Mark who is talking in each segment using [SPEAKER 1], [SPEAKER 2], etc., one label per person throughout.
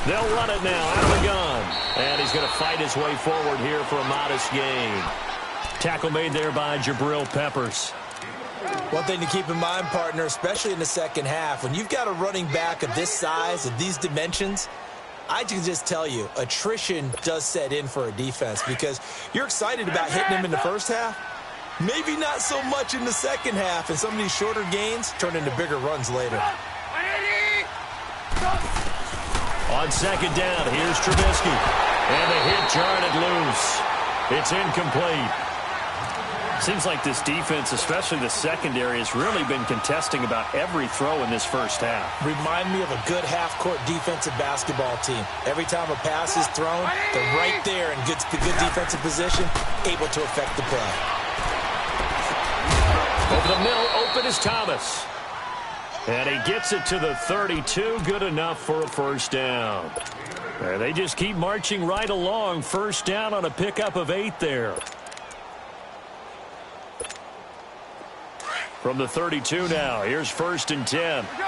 [SPEAKER 1] They'll run it now out of the gun. And he's going to fight his way forward here for a modest gain. Tackle made there by Jabril Peppers.
[SPEAKER 2] One thing to keep in mind, partner, especially in the second half, when you've got a running back of this size, of these dimensions, I can just tell you, attrition does set in for a defense because you're excited about hitting him in the first half. Maybe not so much in the second half, and some of these shorter gains turn into bigger runs later.
[SPEAKER 1] On second down, here's Trubisky. And the hit jarred it loose. It's incomplete.
[SPEAKER 3] Seems like this defense, especially the secondary, has really been contesting about every throw in this first half.
[SPEAKER 2] Remind me of a good half-court defensive basketball team. Every time a pass is thrown, they're right there in good defensive position, able to affect the play.
[SPEAKER 1] Over the middle, open is Thomas. And he gets it to the 32, good enough for a first down. And they just keep marching right along. First down on a pickup of 8 there. From the 32 now, here's 1st and 10.
[SPEAKER 4] Go!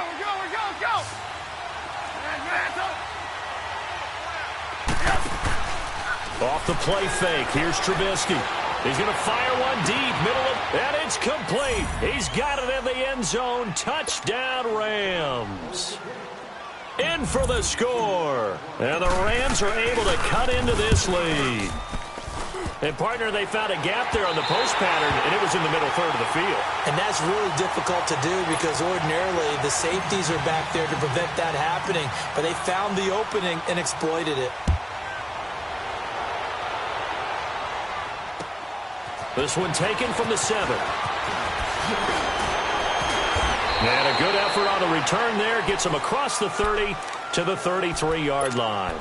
[SPEAKER 1] Off the play fake, here's Trubisky. He's going to fire one deep, and it's complete. He's got it in the end zone. Touchdown, Rams. In for the score. And the Rams are able to cut into this lead. And, partner, they found a gap there on the post pattern, and it was in the middle third of the field.
[SPEAKER 2] And that's really difficult to do because ordinarily the safeties are back there to prevent that happening. But they found the opening and exploited it.
[SPEAKER 1] This one taken from the 7. And a good effort on the return there. Gets him across the 30 to the 33-yard line.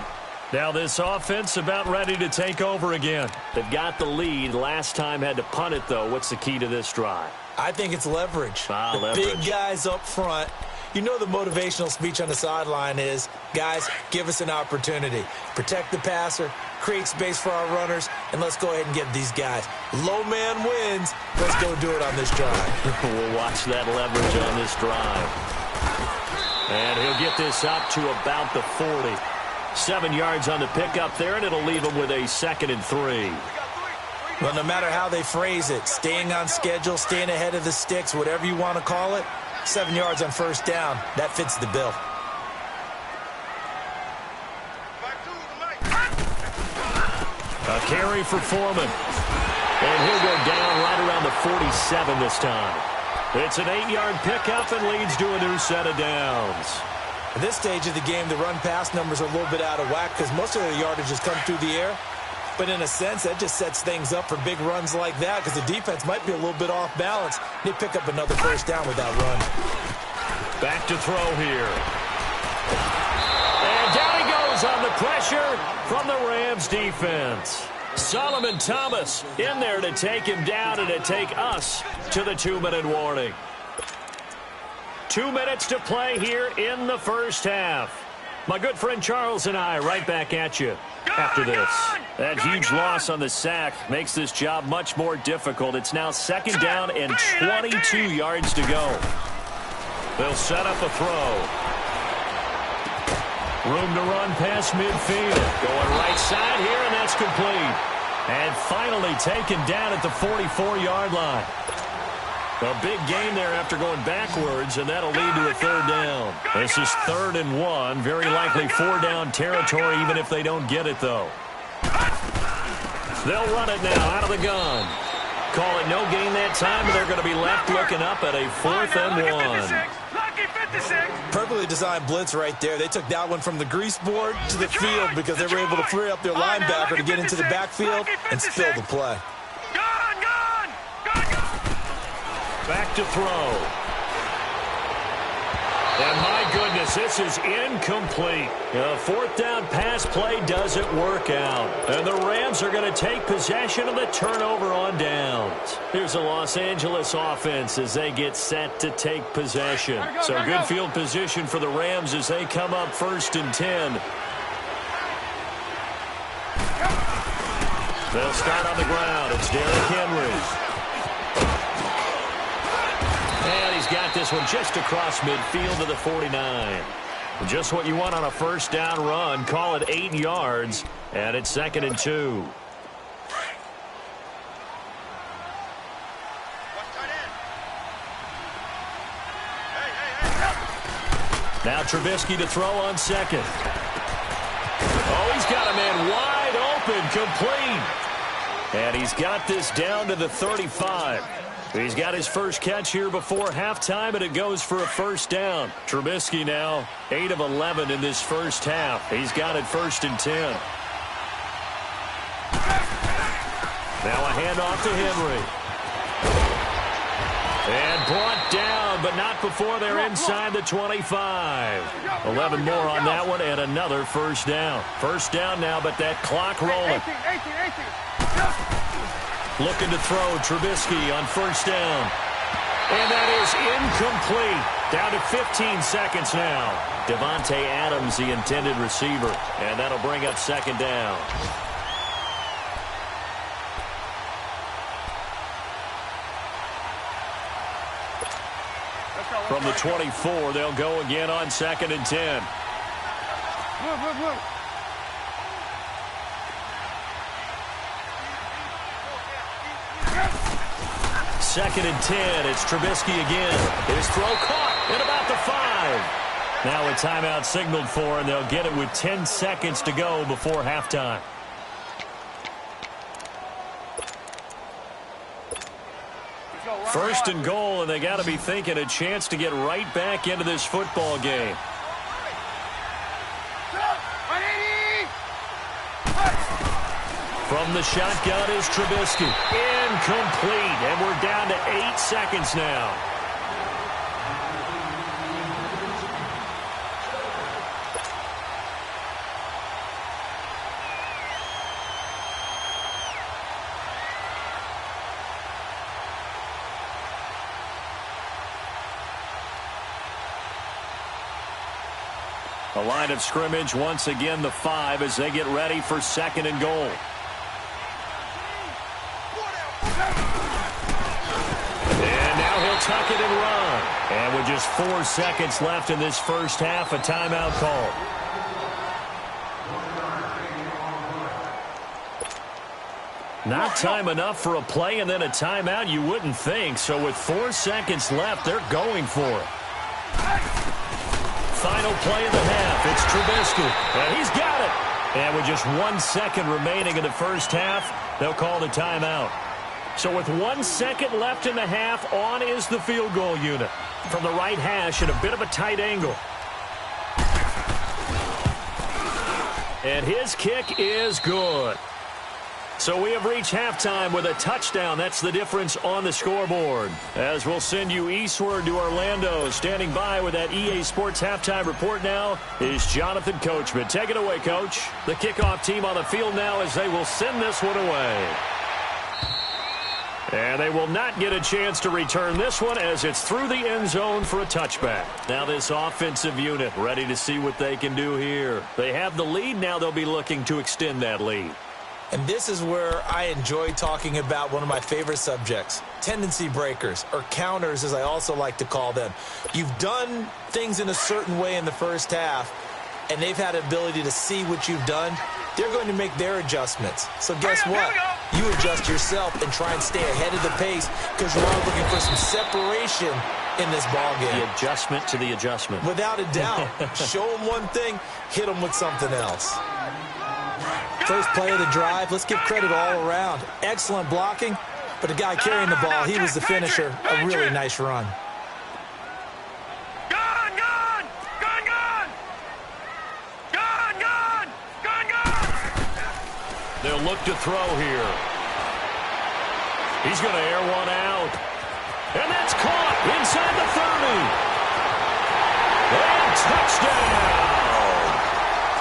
[SPEAKER 1] Now this offense about ready to take over again. They've got the lead. Last time had to punt it, though. What's the key to this drive?
[SPEAKER 2] I think it's leverage.
[SPEAKER 1] Leverage.
[SPEAKER 2] Big guys up front. You know the motivational speech on the sideline is, guys, give us an opportunity. Protect the passer, create space for our runners, and let's go ahead and get these guys. Low man wins. Let's go do it on this drive.
[SPEAKER 1] We'll watch that leverage on this drive. And he'll get this up to about the 40. 7 yards on the pickup there, and it'll leave him with a 2nd and 3.
[SPEAKER 2] Well, no matter how they phrase it, staying on schedule, staying ahead of the sticks, whatever you want to call it, 7 yards on first down, that fits the bill.
[SPEAKER 1] A carry for Foreman. And he'll go down right around the 47 this time. It's an 8-yard pickup and leads to a new set of downs.
[SPEAKER 2] At this stage of the game, the run-pass numbers are a little bit out of whack because most of the yardage has come through the air. But in a sense, that just sets things up for big runs like that because the defense might be a little bit off balance. They pick up another first down with that run.
[SPEAKER 1] Back to throw here. And down he goes on the pressure from the Rams defense. Solomon Thomas in there to take him down and to take us to the 2-minute warning. 2 minutes to play here in the first half. My good friend Charles and I right back at you after this. That huge loss on the sack makes this job much more difficult. It's now 2nd down and 22 yards to go. They'll set up a throw. Room to run past midfield. Going right side here, and that's complete. And finally taken down at the 44-yard line. A big gain there after going backwards, and that'll lead to a 3rd down. This is 3rd and 1. Very likely 4-down territory, even if they don't get it, though. They'll run it now out of the gun. Call it no gain that time, and they're going to be left looking up at a 4th and 1.
[SPEAKER 2] Perfectly designed blitz right there. They took that one from the grease board to the field because they were able to free up their linebacker to get into the backfield and spill the play.
[SPEAKER 1] Back to throw. And my goodness, this is incomplete. A 4th down pass play doesn't work out. And the Rams are going to take possession of the turnover on downs. Here's the Los Angeles offense as they get set to take possession. So good field position for the Rams as they come up 1st and 10. They'll start on the ground. It's Derrick Henry. And he's got this one just across midfield to the 49. Just what you want on a first down run. Call it 8 yards, and it's 2nd and 2. Now Trubisky to throw on 2nd. Oh, he's got a man wide open, complete. And he's got this down to the 35. He's got his first catch here before halftime, and it goes for a first down. Trubisky now 8 of 11 in this first half. He's got it 1st and 10. Now a handoff to Henry. And brought down, but not before they're inside the 25. 11 more on that one, and another first down. First down now, but that clock rolling. Looking to throw, Trubisky on first down. And that is incomplete. Down to 15 seconds now. Devontae Adams, the intended receiver. And that'll bring up 2nd down. From the 24, they'll go again on 2nd and 10. Second and 10. It's Trubisky again. His throw caught at about the 5. Now a timeout signaled for, and they'll get it with 10 seconds to go before halftime. First and goal, and they got to be thinking a chance to get right back into this football game. From the shotgun is Trubisky. Incomplete, and we're down to 8 seconds now. The line of scrimmage, once again, the 5 as they get ready for 2nd and goal. And now he'll tuck it and run. And with just 4 seconds left in this first half, a timeout call. Not time enough for a play and then a timeout, you wouldn't think. So with 4 seconds left, they're going for it. Final play of the half. It's Trubisky. And he's got it. And with just 1 second remaining in the first half, they'll call the timeout. So with 1 second left in the half, on is the field goal unit. From the right hash at a bit of a tight angle. And his kick is good. So we have reached halftime with a touchdown. That's the difference on the scoreboard. As we'll send you eastward to Orlando. Standing by with that EA Sports halftime report now is Jonathan Coachman. Take it away, Coach. The kickoff team on the field now as they will send this one away. And they will not get a chance to return this one as it's through the end zone for a touchback. Now this offensive unit ready to see what they can do here. They have the lead. Now they'll be looking to extend that lead.
[SPEAKER 2] And this is where I enjoy talking about one of my favorite subjects, tendency breakers, or counters as I also like to call them. You've done things in a certain way in the first half, and they've had the ability to see what you've done. They're going to make their adjustments. So guess what? You adjust yourself and try and stay ahead of the pace because you're all looking for some separation in this ballgame.
[SPEAKER 1] The adjustment to the adjustment.
[SPEAKER 2] Without a doubt. Show them one thing, hit them with something else. First play of the drive, let's give credit all around. Excellent blocking, but the guy carrying the ball, he was the finisher. A really nice run.
[SPEAKER 1] They'll look to throw here. He's going to air one out. And that's caught inside the 30. And touchdown.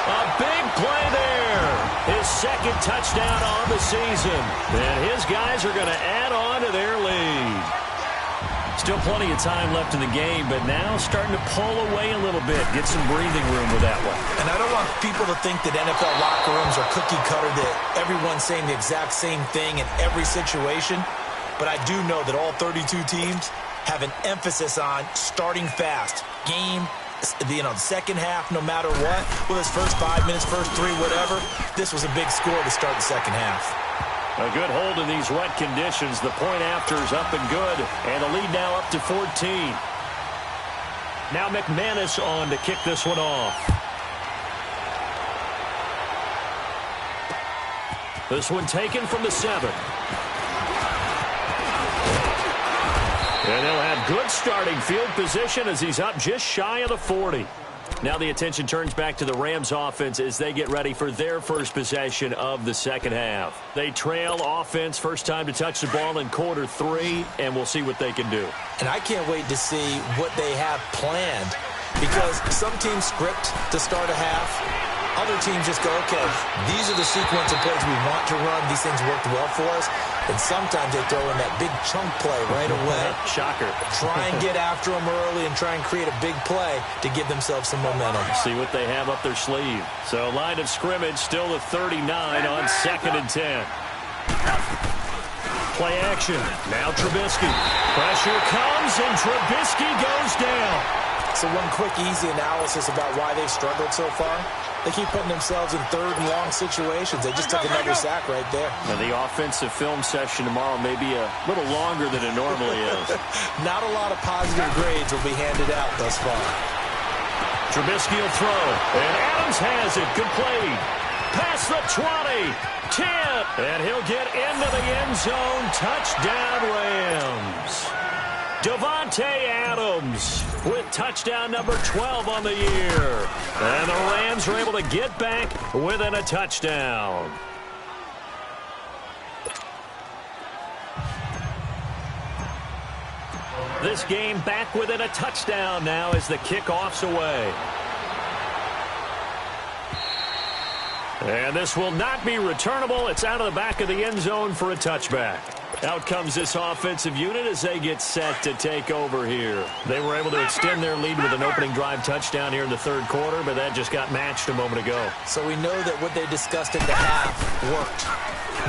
[SPEAKER 1] A big play there. His second touchdown on the season. And his guys are going to add on to their lead. Still plenty of time left in the game, but now starting to pull away a little bit. Get some breathing room with that one.
[SPEAKER 2] And I don't want people to think that NFL locker rooms are cookie cutter, that everyone's saying the exact same thing in every situation. But I do know that all 32 teams have an emphasis on starting fast, game the second half, no matter what, with his first 5 minutes, first 3, whatever, this was a big score to start the second half.
[SPEAKER 3] A good hold in these wet conditions. The point after is up and good, and the lead now up to 14. Now McManus on to kick this one off. This one taken from the 7. And they'll have good starting field position as he's up just shy of the 40. Now the attention turns back to the Rams offense as they get ready for their first possession of the second half. They trail offense, first time to touch the ball in quarter 3, and we'll see what they can do.
[SPEAKER 2] And I can't wait to see what they have planned, because some teams script to start a half. Other teams just go, okay, these are the sequence of plays we want to run. These things worked well for us. And sometimes they throw in that big chunk play right away.
[SPEAKER 3] Shocker.
[SPEAKER 2] Try and get after them early and try and create a big play to give themselves some momentum.
[SPEAKER 3] See what they have up their sleeve. So line of scrimmage still at 39 on 2nd and 10. Play action. Now Trubisky. Pressure comes and Trubisky goes down.
[SPEAKER 2] So one quick, easy analysis about why they've struggled so far. They keep putting themselves in third and long situations. They just took another sack right there.
[SPEAKER 3] Now the offensive film session tomorrow may be a little longer than it normally is.
[SPEAKER 2] Not a lot of positive grades will be handed out thus far.
[SPEAKER 3] Trubisky will throw. And Adams has it. Complete. Past the 20. 10. And he'll get into the end zone. Touchdown Rams. Davante Adams with touchdown number 12 on the year. And the Rams are able to get back within a touchdown. This game back within a touchdown now as the kickoff's away. And this will not be returnable. It's out of the back of the end zone for a touchback. Out comes this offensive unit as they get set to take over here. They were able to extend their lead with an opening drive touchdown here in the third quarter, but that just got matched a moment ago.
[SPEAKER 2] So we know that what they discussed at the half worked.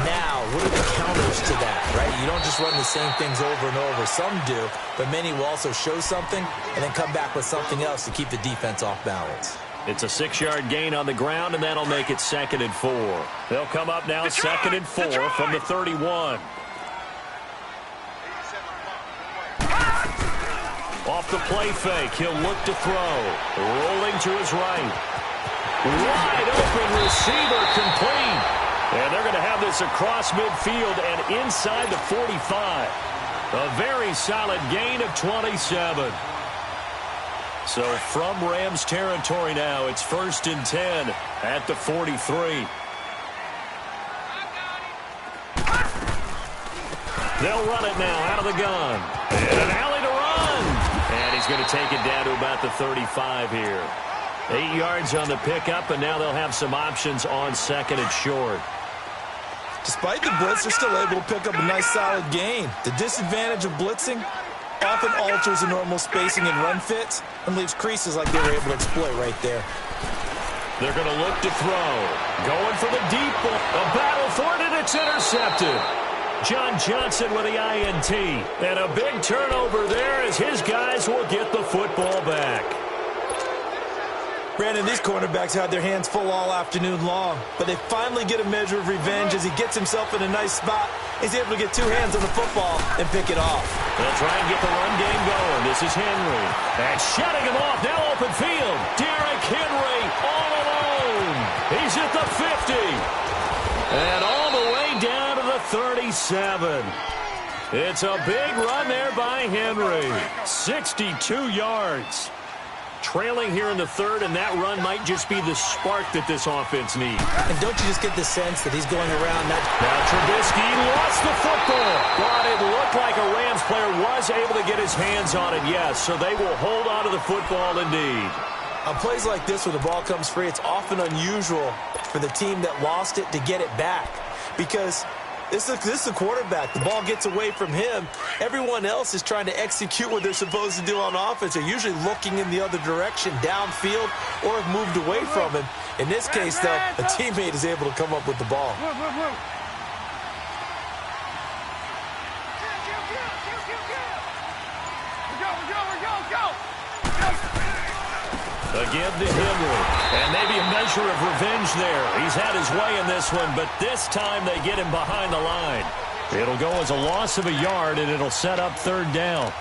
[SPEAKER 2] Now, what are the counters to that, right? You don't just run the same things over and over. Some do, but many will also show something and then come back with something else to keep the defense off balance.
[SPEAKER 3] It's a 6-yard gain on the ground, and that'll make it 2nd and 4. They'll come up now 2nd and 4 from the 31. Off the play fake, he'll look to throw. Rolling to his right. Wide open receiver complete. And they're going to have this across midfield and inside the 45. A very solid gain of 27. So from Rams territory now, it's 1st and 10 at the 43. They'll run it now out of the gun. And an alley to run. And he's going to take it down to about the 35 here. 8 yards on the pickup, and now they'll have some options on 2nd and short.
[SPEAKER 2] Despite the blitz, they're still able to pick up a nice solid gain. The disadvantage of blitzing often alters the normal spacing and run fits and leaves creases like they were able to exploit right there.
[SPEAKER 3] They're going to look to throw. Going for the deep ball. A battle for it, and it's intercepted. John Johnson with the INT. And a big turnover there as his guys will get the football back.
[SPEAKER 2] Brandon, these cornerbacks had their hands full all afternoon long, but they finally get a measure of revenge as he gets himself in a nice spot. He's able to get 2 hands on the football and pick it off.
[SPEAKER 3] They'll try and get the run game going. This is Henry. And shutting him off. Now open field. Derrick Henry all alone. He's at the 50. And all the way down to the 37. It's a big run there by Henry. 62 yards. Trailing here in the third, and that run might just be the spark that this offense needs.
[SPEAKER 2] And don't you just get the sense that he's going around that...
[SPEAKER 3] Now Trubisky lost the football. But it looked like a Rams player was able to get his hands on it, yes. So they will hold on to the football indeed.
[SPEAKER 2] On plays like this where the ball comes free, it's often unusual for the team that lost it to get it back. Because this is the quarterback. The ball gets away from him. Everyone else is trying to execute what they're supposed to do on offense. They're usually looking in the other direction, downfield, or have moved away from him. In this case, though, a teammate is able to come up with the ball.
[SPEAKER 1] A give to Henry. And maybe a measure of revenge there. He's had his way in this one, but this time they get him behind the line. It'll go as a loss of a yard, and it'll set up third down.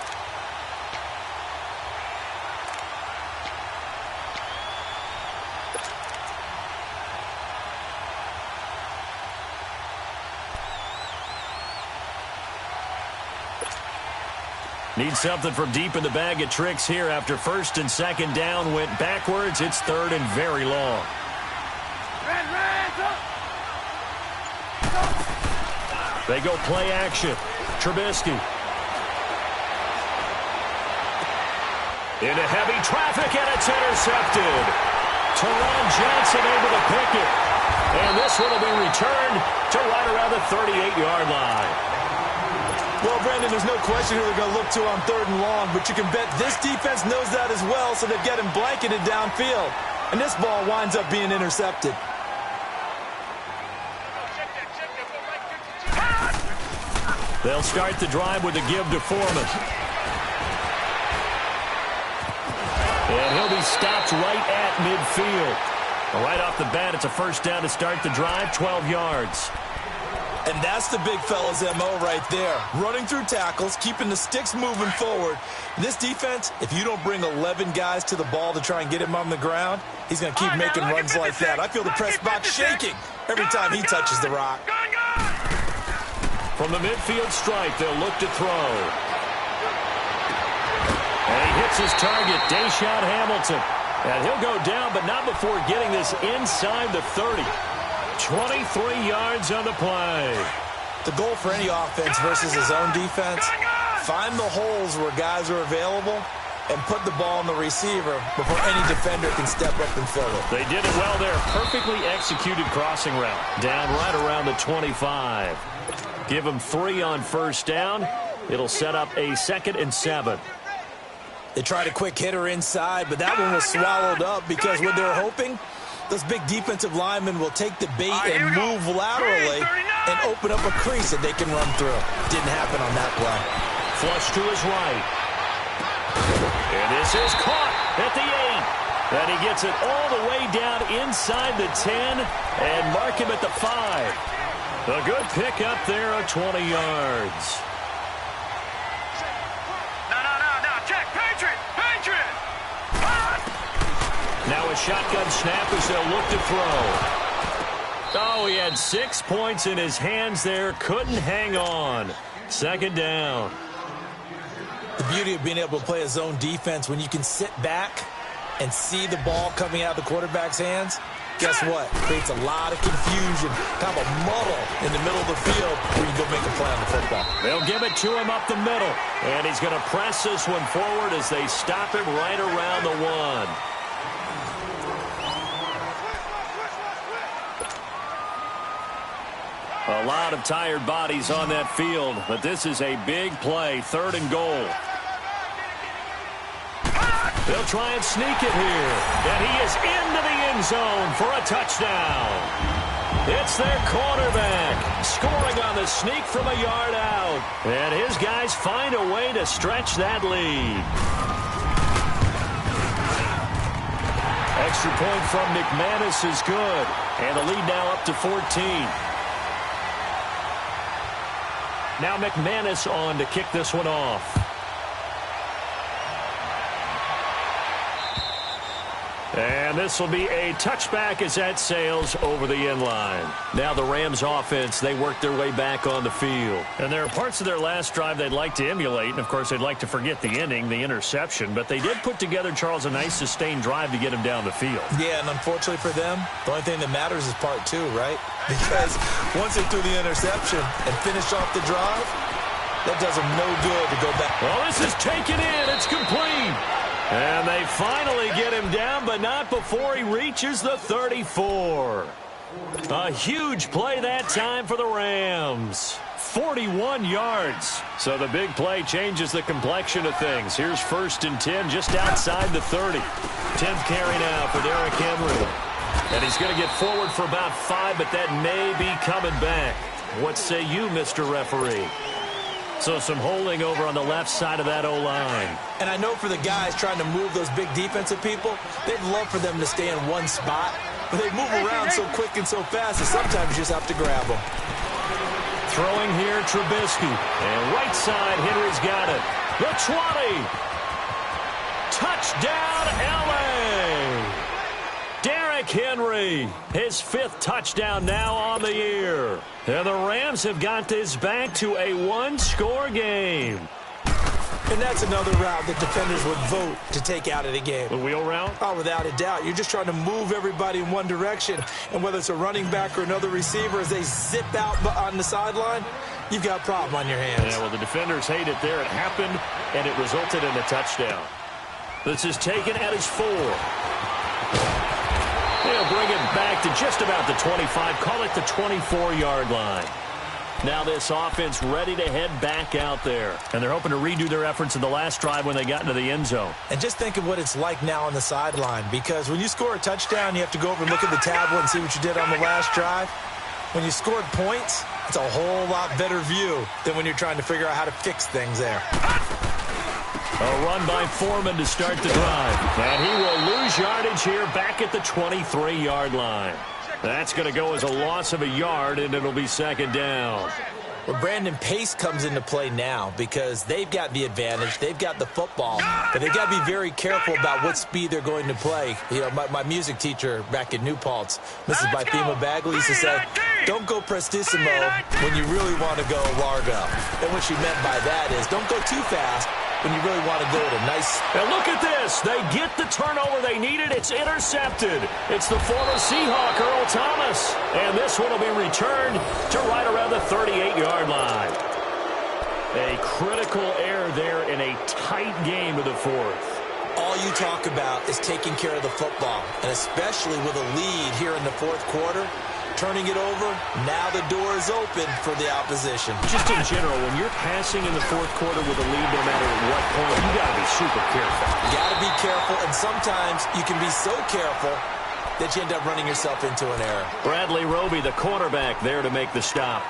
[SPEAKER 1] Need something from deep in the bag of tricks here after first and second down went backwards. It's third and very long. They go play action. Trubisky. Into heavy traffic, and it's intercepted. Teron Johnson able to pick it. And this one will be returned to right around the 38-yard line.
[SPEAKER 2] Well, Brandon, there's no question who they're going to look to on third and long, but you can bet this defense knows that as well, so they've got him blanketed downfield. And this ball winds up being intercepted.
[SPEAKER 1] They'll start the drive with a give to Foreman. And he'll be stopped right at midfield. Right off the bat, it's a first down to start the drive, 12 yards.
[SPEAKER 2] And that's the big fella's MO right there. Running through tackles, keeping the sticks moving forward. This defense, if you don't bring 11 guys to the ball to try and get him on the ground, he's going to keep making runs like that. I feel the press box shaking every time he touches the rock.
[SPEAKER 1] From the midfield stripe, they'll look to throw. And he hits his target, Deshaun Hamilton. And he'll go down, but not before getting this inside the 30. 23 yards on the play.
[SPEAKER 2] The goal for any offense versus his own defense, find the holes where guys are available and put the ball on the receiver before any defender can step up and fill it.
[SPEAKER 1] They did it well there. Perfectly executed crossing route. Down right around the 25. Give them 3 on first down. It'll set up a 2nd and 7.
[SPEAKER 2] They tried a quick hitter inside, but that one was swallowed up because what they're hoping, those big defensive linemen will take the bait and move laterally and open up a crease that they can run through. Didn't happen on that play.
[SPEAKER 1] Flush to his right. And this is caught at the 8. And he gets it all the way down inside the 10 and mark him at the 5. A good pick up there of 20 yards. Now a shotgun snap as they'll look to throw. Oh, he had 6 points in his hands there. Couldn't hang on. 2nd down.
[SPEAKER 2] The beauty of being able to play a zone defense when you can sit back and see the ball coming out of the quarterback's hands, guess what? Creates a lot of confusion, kind of a muddle in the middle of the field where you go make a play on the football.
[SPEAKER 1] They'll give it to him up the middle. And he's going to press this one forward as they stop him right around the 1. A lot of tired bodies on that field, but this is a big play, 3rd and goal. They'll try and sneak it here, and he is into the end zone for a touchdown. It's their quarterback scoring on the sneak from a yard out, and his guys find a way to stretch that lead. Extra point from McManus is good, and the lead now up to 14. Now McManus on to kick this one off. And this will be a touchback as that sails over the end line. Now the Rams offense, they work their way back on the field. And there are parts of their last drive they'd like to emulate. And, of course, they'd like to forget the inning, the interception. But they did put together, Charles, a nice sustained drive to get him down the field.
[SPEAKER 2] Yeah, and unfortunately for them, the only thing that matters is part 2, right? Because once they threw the interception and finished off the drive, that does them no good to go back.
[SPEAKER 1] Well, this is taken in. It's complete. And they finally get him down, but not before he reaches the 34. A huge play that time for the Rams. 41 yards. So the big play changes the complexion of things. Here's 1st and 10 just outside the 30. 10th carry now for Derrick Henry. And he's going to get forward for about 5, but that may be coming back. What say you, Mr. Referee? So some holding over on the left side of that O-line.
[SPEAKER 2] And I know for the guys trying to move those big defensive people, they'd love for them to stay in one spot, but they move around so quick and so fast that sometimes you just have to grab them.
[SPEAKER 1] Throwing here, Trubisky. And right side, Henry's got it. The 20. Touchdown, L.A. Derrick Henry, his 5th touchdown now on the year. And the Rams have got this back to a 1-score game.
[SPEAKER 2] And that's another route that defenders would vote to take out of the game.
[SPEAKER 1] The wheel route?
[SPEAKER 2] Oh, without a doubt. You're just trying to move everybody in one direction. And whether it's a running back or another receiver, as they zip out on the sideline, you've got a problem on your hands.
[SPEAKER 1] Yeah, well, the defenders hate it there. It happened, and it resulted in a touchdown. This is taken at his 4. They'll bring it back to just about the 25. Call it the 24-yard line. Now this offense ready to head back out there. And they're hoping to redo their efforts in the last drive when they got into the end zone.
[SPEAKER 2] And just think of what it's like now on the sideline. Because when you score a touchdown, you have to go over and look at the tablet and see what you did on the last drive. When you scored points, it's a whole lot better view than when you're trying to figure out how to fix things there.
[SPEAKER 1] A run by Foreman to start the drive. And he will lose yardage here back at the 23-yard line. That's going to go as a loss of a yard, and it'll be second down.
[SPEAKER 2] Well, Brandon, pace comes into play now because they've got the advantage. They've got the football, but they've got to be very careful about what speed they're going to play. You know, my music teacher back in New Paltz, Mrs. Bythema Bagley, used to say, don't go prestissimo when you really want to go largo. And what she meant by that is don't go too fast when you really want to go at a nice...
[SPEAKER 1] And look at this. They get the turnover they needed. It's intercepted. It's the former Seahawk, Earl Thomas. And this one will be returned to right around the 38-yard line. A critical error there in a tight game of the 4th.
[SPEAKER 2] All you talk about is taking care of the football, and especially with a lead here in the 4th quarter. Turning it over, now the door is open for the opposition.
[SPEAKER 1] Just in general, when you're passing in the 4th quarter with a lead, no matter at what point, you got to be super careful.
[SPEAKER 2] You got to be careful, and sometimes you can be so careful that you end up running yourself into an error.
[SPEAKER 1] Bradley Roby, the quarterback, there to make the stop.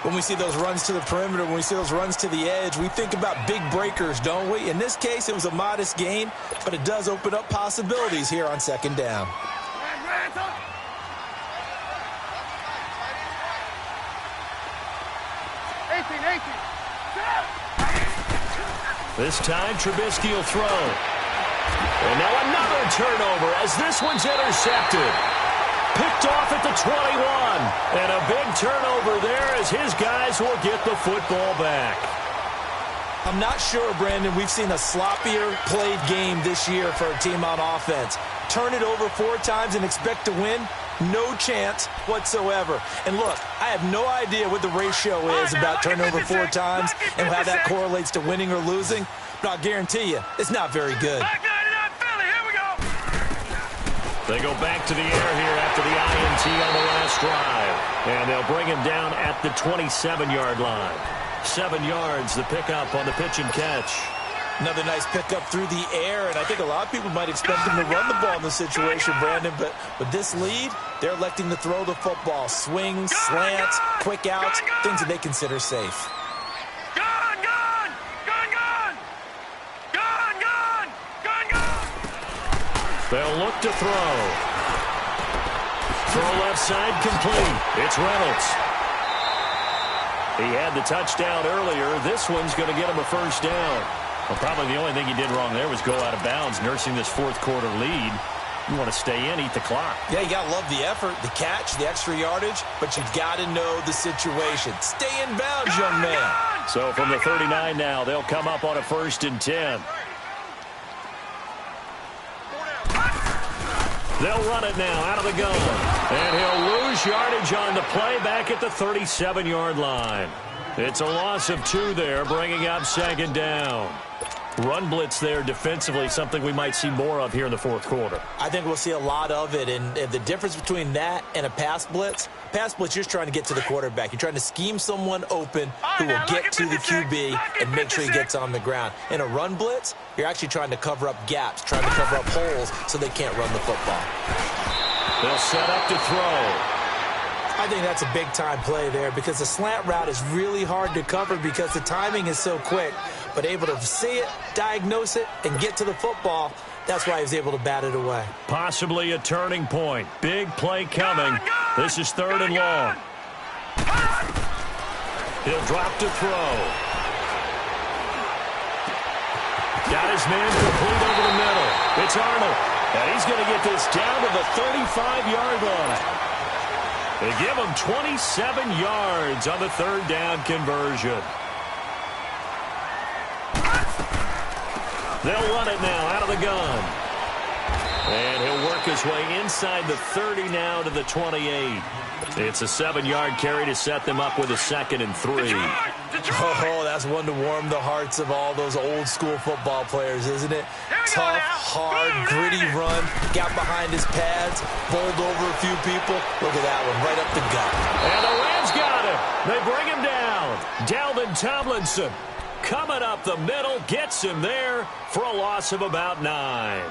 [SPEAKER 2] When we see those runs to the perimeter, when we see those runs to the edge, we think about big breakers, don't we? In this case, it was a modest gain, but it does open up possibilities here on second down.
[SPEAKER 1] This time, Trubisky will throw. And now another turnover as this one's intercepted. Picked off at the 21. And a big turnover there as his guys will get the football back.
[SPEAKER 2] I'm not sure, Brandon, we've seen a sloppier played game this year for a team on offense. Turn it over 4 times and expect to win? No chance whatsoever. And look, I have no idea what the ratio is about turnover 4 times and how that correlates to winning or losing, but I'll guarantee you, it's not very good.
[SPEAKER 1] They go back to the air here after the INT on the last drive. And they'll bring him down at the 27-yard line. 7 yards, the pickup on the pitch and catch.
[SPEAKER 2] Another nice pickup through the air, and I think a lot of people might expect him to run the ball in this situation, Brandon, but with this lead, they're electing to throw the football. Swings, slants, quick outs, things that they consider safe.
[SPEAKER 1] They'll look to throw. Throw left side complete. It's Reynolds. He had the touchdown earlier. This one's going to get him a first down. Well, probably the only thing he did wrong there was go out of bounds, nursing this 4th quarter lead. You want to stay in, eat the clock.
[SPEAKER 2] Yeah, you got to love the effort, the catch, the extra yardage, but you've got to know the situation. Stay in bounds, young man.
[SPEAKER 1] So from the 39 now, they'll come up on a 1st and 10. They'll run it now out of the gun. And he'll lose yardage on the play back at the 37-yard line. It's a loss of 2 there, bringing up second down. Run blitz there defensively, something we might see more of here in the 4th quarter.
[SPEAKER 2] I think we'll see a lot of it, and the difference between that and a pass blitz, you're just trying to get to the quarterback. You're trying to scheme someone open who will get to the QB and make sure he gets on the ground. In a run blitz, you're actually trying to cover up gaps, trying to cover up holes so they can't run the football.
[SPEAKER 1] They'll set up to throw.
[SPEAKER 2] I think that's a big-time play there because the slant route is really hard to cover because the timing is so quick. But able to see it, diagnose it, and get to the football, that's why he was able to bat it away.
[SPEAKER 1] Possibly a turning point. Big play coming. This is 3rd and long. He'll drop to throw. Got his man complete over the middle. It's Arnold. And he's going to get this down to the 35-yard line. They give him 27 yards on the 3rd down conversion. They'll run it now out of the gun. And he'll work his way inside the 30 now to the 28. It's a 7-yard carry to set them up with a 2nd and 3.
[SPEAKER 2] Oh, that's one to warm the hearts of all those old-school football players, isn't it? Tough, hard, gritty run. Got behind his pads, bowled over a few people. Look at that one, right up the gut.
[SPEAKER 1] And the Rams got him. They bring him down. Dalvin Tomlinson coming up the middle, gets him there for a loss of about 9.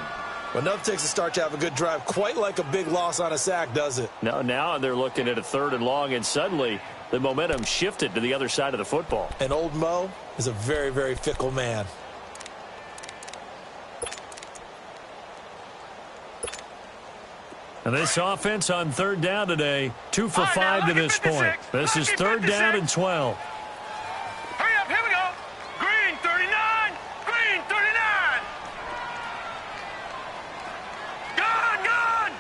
[SPEAKER 2] Enough takes a start to have a good drive, quite like a big loss on a sack, does it?
[SPEAKER 1] No, now they're looking at a 3rd and long, and suddenly the momentum shifted to the other side of the football.
[SPEAKER 2] And old Mo is a very, very fickle man.
[SPEAKER 1] And this offense on 3rd down today, 2 for 5 to this point. This is 3rd down and 12.
[SPEAKER 4] Hurry up, here we go. Green 39, green 39. Gun.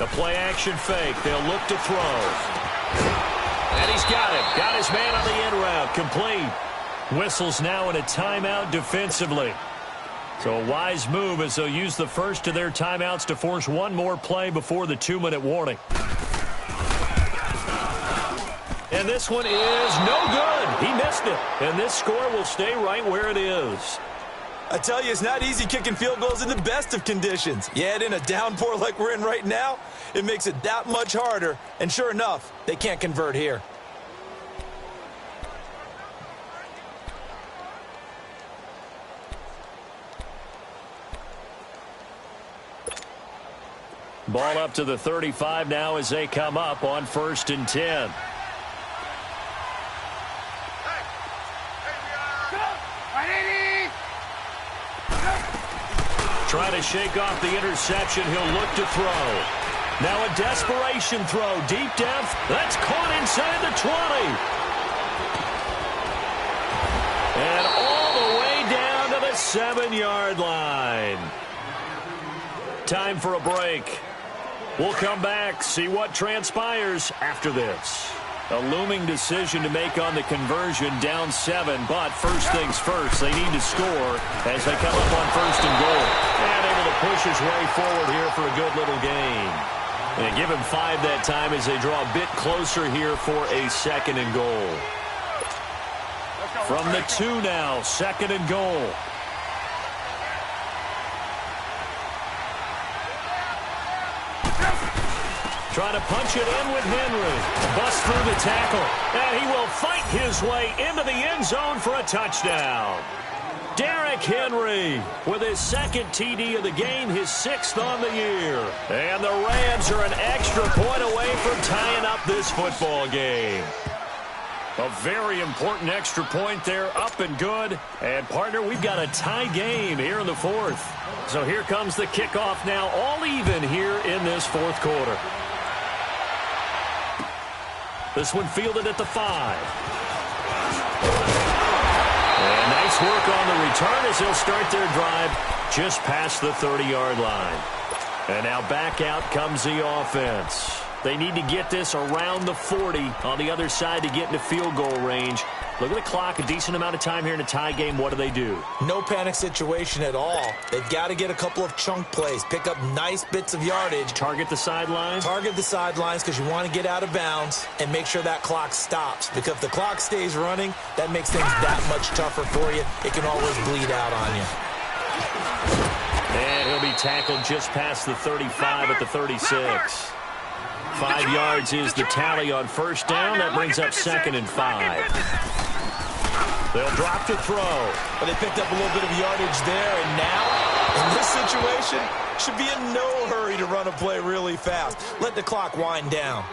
[SPEAKER 1] The play action fake. They'll look to throw. And he's got it. Got his man on the end route. Complete. Whistles now in a timeout defensively. So a wise move as they'll use the first of their timeouts to force one more play before the 2-minute warning. And this one is no good. He missed it. And this score will stay right where it is.
[SPEAKER 2] I tell you, it's not easy kicking field goals in the best of conditions. Yet in a downpour like we're in right now, it makes it that much harder. And sure enough, they can't convert here.
[SPEAKER 1] Ball up to the 35 now as they come up on 1st and 10. Trying to shake off the interception. He'll look to throw. Now a desperation throw. Deep depth. That's caught inside the 20. And all the way down to the 7-yard line. Time for a break. We'll come back, see what transpires after this. A looming decision to make on the conversion, down 7, but first things first, they need to score as they come up on 1st and goal. And able to push his way forward here for a good little gain. And give him 5 that time as they draw a bit closer here for a 2nd and goal. From the 2 now, 2nd and goal. Trying to punch it in with Henry. Bust through the tackle. And he will fight his way into the end zone for a touchdown. Derrick Henry with his 2nd TD of the game, his 6th on the year. And the Rams are an extra point away from tying up this football game. A very important extra point there, up and good. And, partner, we've got a tie game here in the 4th. So here comes the kickoff now, all even here in this 4th quarter. This one fielded at the 5. And nice work on the return as they'll start their drive just past the 30-yard line. And now back out comes the offense. They need to get this around the 40 on the other side to get into field goal range. Look at the clock, a decent amount of time here in a tie game. What do?
[SPEAKER 2] No panic situation at all. They've got to get a couple of chunk plays, pick up nice bits of yardage.
[SPEAKER 1] Target the sidelines?
[SPEAKER 2] Target the sidelines because you want to get out of bounds and make sure that clock stops. Because if the clock stays running, that makes things that much tougher for you. It can always bleed out on you.
[SPEAKER 1] And he'll be tackled just past the 35 at the 36. 5 yards is the tally on 1st down. That brings up 2nd and 5. They'll drop to throw.
[SPEAKER 2] But they picked up a little bit of yardage there, and now In this situation, should be in no hurry to run a play really fast. Let the clock wind down.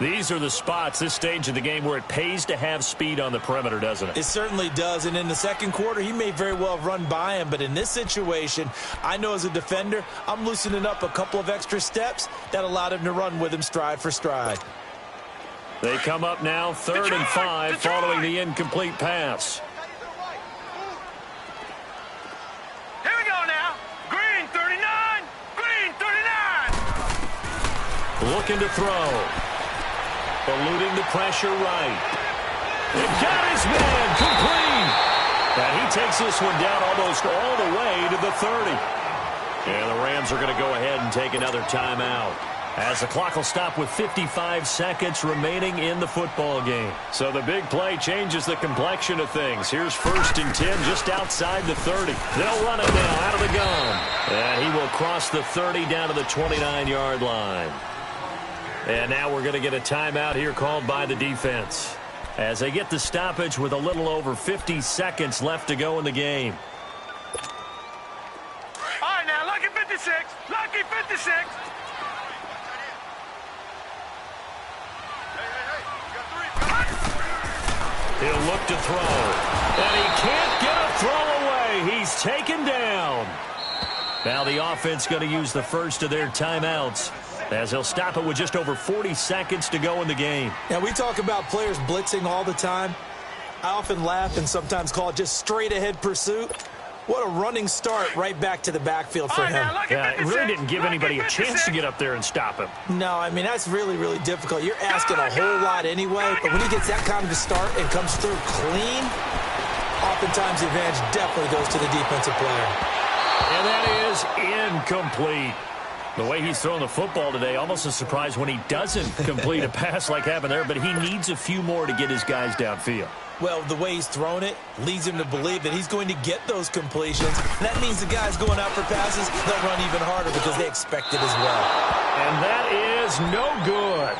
[SPEAKER 1] These are the spots, this stage of the game, where it pays to have speed on the perimeter, doesn't it?
[SPEAKER 2] It certainly does, and in the second quarter, he may very well have run by him, but in this situation, I know as a defender, I'm loosening up a couple of extra steps that allowed him to run with him stride for stride.
[SPEAKER 1] They come up now, 3rd and 5, following the incomplete pass.
[SPEAKER 4] Here we go now. Green 39. Green 39.
[SPEAKER 1] Looking to throw. Eluding the pressure right. It got his man complete. And he takes this one down almost all the way to the 30. And the Rams are going to go ahead and take another timeout, as the clock will stop with 55 seconds remaining in the football game. So the big play changes the complexion of things. Here's 1st and 10 just outside the 30. They'll run it now out of the gun. And he will cross the 30 down to the 29-yard line. And now we're going to get a timeout here called by the defense, as they get the stoppage with a little over 50 seconds left to go in the game.
[SPEAKER 4] All right, now, lucky 56. Lucky 56.
[SPEAKER 1] He'll look to throw. And he can't get a throw away. He's taken down. Now the offense going to use the first of their timeouts, as he'll stop it with just over 40 seconds to go in the game.
[SPEAKER 2] Now, we talk about players blitzing all the time. I often laugh and sometimes call it just straight-ahead pursuit. What a running start right back to the backfield for him.
[SPEAKER 1] Yeah, it really didn't give anybody a chance to get up there and stop him.
[SPEAKER 2] No, I mean, that's really, really difficult. You're asking a whole lot anyway, but when he gets that kind of a start and comes through clean, oftentimes the advantage definitely goes to the defensive player.
[SPEAKER 1] And that is incomplete. The way he's throwing the football today, almost a surprise when he doesn't complete a pass like happened there, but he needs a few more to get his guys downfield.
[SPEAKER 2] Well, the way he's thrown it leads him to believe that he's going to get those completions. That means the guys going out for passes, they'll run even harder because they expect it as well.
[SPEAKER 1] And that is no good.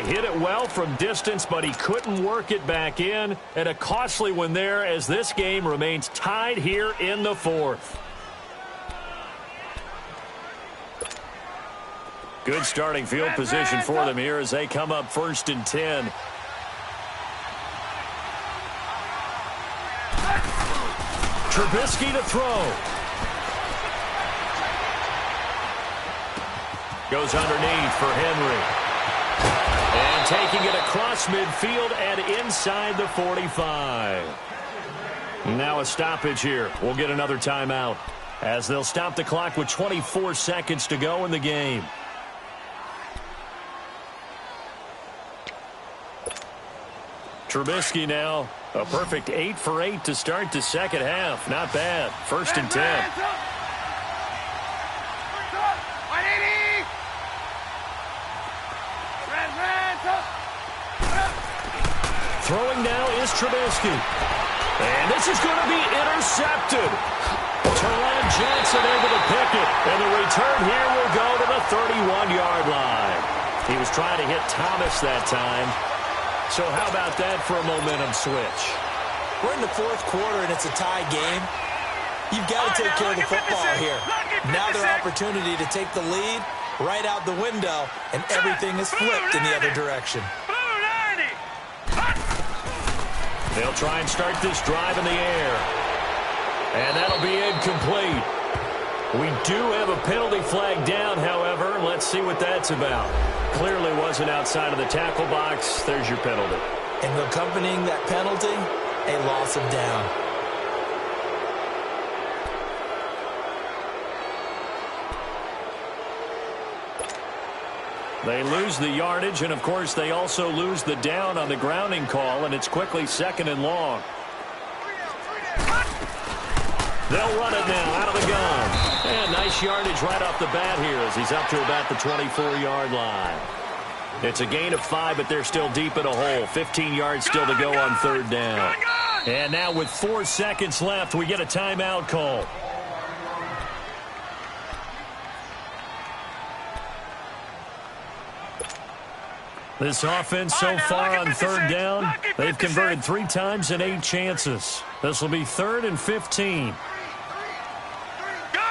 [SPEAKER 1] He hit it well from distance, but he couldn't work it back in. And a costly one there, as this game remains tied here in the 4th. Good starting field position for them here as they come up 1st and 10. Trubisky to throw. Goes underneath for Henry. And taking it across midfield and inside the 45. Now a stoppage here. We'll get another timeout, as they'll stop the clock with 24 seconds to go in the game. Trubisky now, a perfect 8 for 8 to start the second half. Not bad. 1st and 10. Throwing now is Trubisky. And this is going to be intercepted. Taron Johnson able to pick it. And the return here will go to the 31-yard line. He was trying to hit Thomas that time. So how about that for a momentum switch?
[SPEAKER 2] We're in the 4th quarter, and it's a tie game. You've got to take care of the football here. Now their opportunity to take the lead right out the window, and everything is flipped in the other direction.
[SPEAKER 1] They'll try and start this drive in the air. And that'll be incomplete. We do have a penalty flag down, however. Let's see what that's about. Clearly wasn't outside of the tackle box. There's your penalty.
[SPEAKER 2] And accompanying that penalty, a loss of down.
[SPEAKER 1] They lose the yardage, and, of course, they also lose the down on the grounding call, and it's quickly 2nd and long. They'll run it now out of the gun. And nice yardage right off the bat here as he's up to about the 24-yard line. It's a gain of 5, but they're still deep in a hole. 15 yards still to go on 3rd down. And now with 4 seconds left, we get a timeout call. This offense so far on 3rd down, they've converted 3 times in 8 chances. This will be 3rd and 15.
[SPEAKER 4] Go!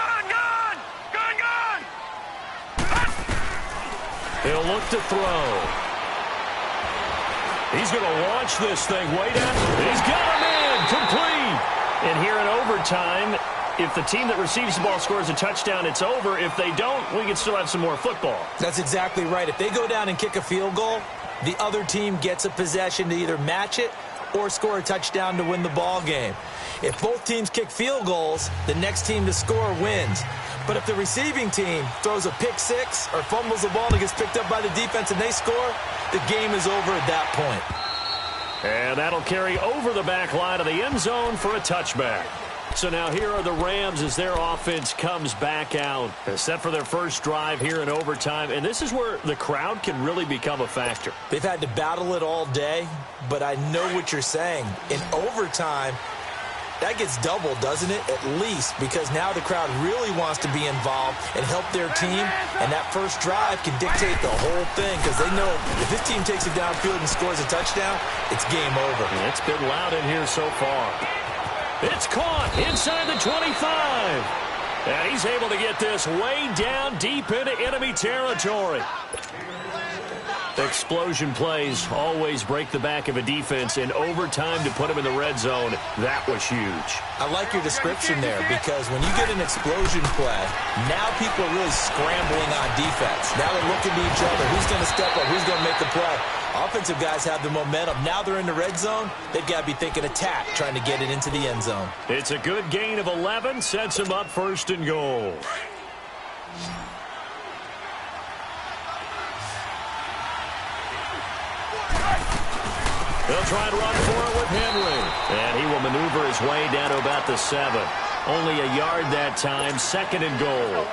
[SPEAKER 1] He'll look to throw. He's going to launch this thing way down. He's got him in. Complete. And here in overtime, if the team that receives the ball scores a touchdown, it's over. If they don't, we can still have some more football.
[SPEAKER 2] That's exactly right. If they go down and kick a field goal, the other team gets a possession to either match it or score a touchdown to win the ball game. If both teams kick field goals, the next team to score wins. But if the receiving team throws a pick six or fumbles the ball and it gets picked up by the defense and they score, the game is over at that point.
[SPEAKER 1] And that'll carry over the back line of the end zone for a touchback. So now here are the Rams as their offense comes back out. They're set for their first drive here in overtime. And this is where the crowd can really become a factor.
[SPEAKER 2] They've had to battle it all day, but I know what you're saying. In overtime, that gets doubled, doesn't it? At least, because now the crowd really wants to be involved and help their team. And that first drive can dictate the whole thing because they know if this team takes it downfield and scores a touchdown, it's game over.
[SPEAKER 1] And it's been loud in here so far. It's caught inside the 25. And he's able to get this way down deep into enemy territory. Explosion plays always break the back of a defense. In overtime to put him in the red zone, that was huge.
[SPEAKER 2] I like your description there because when you get an explosion play, now people are really scrambling on defense. Now they're looking to each other. Who's going to step up? Who's going to make the play? Offensive guys have the momentum. Now they're in the red zone. They've got to be thinking attack, trying to get it into the end zone.
[SPEAKER 1] It's a good gain of 11. Sets him up first and goal. He'll try and run for it with Henry. And he will maneuver his way down to about the 7. Only a yard that time, second and goal.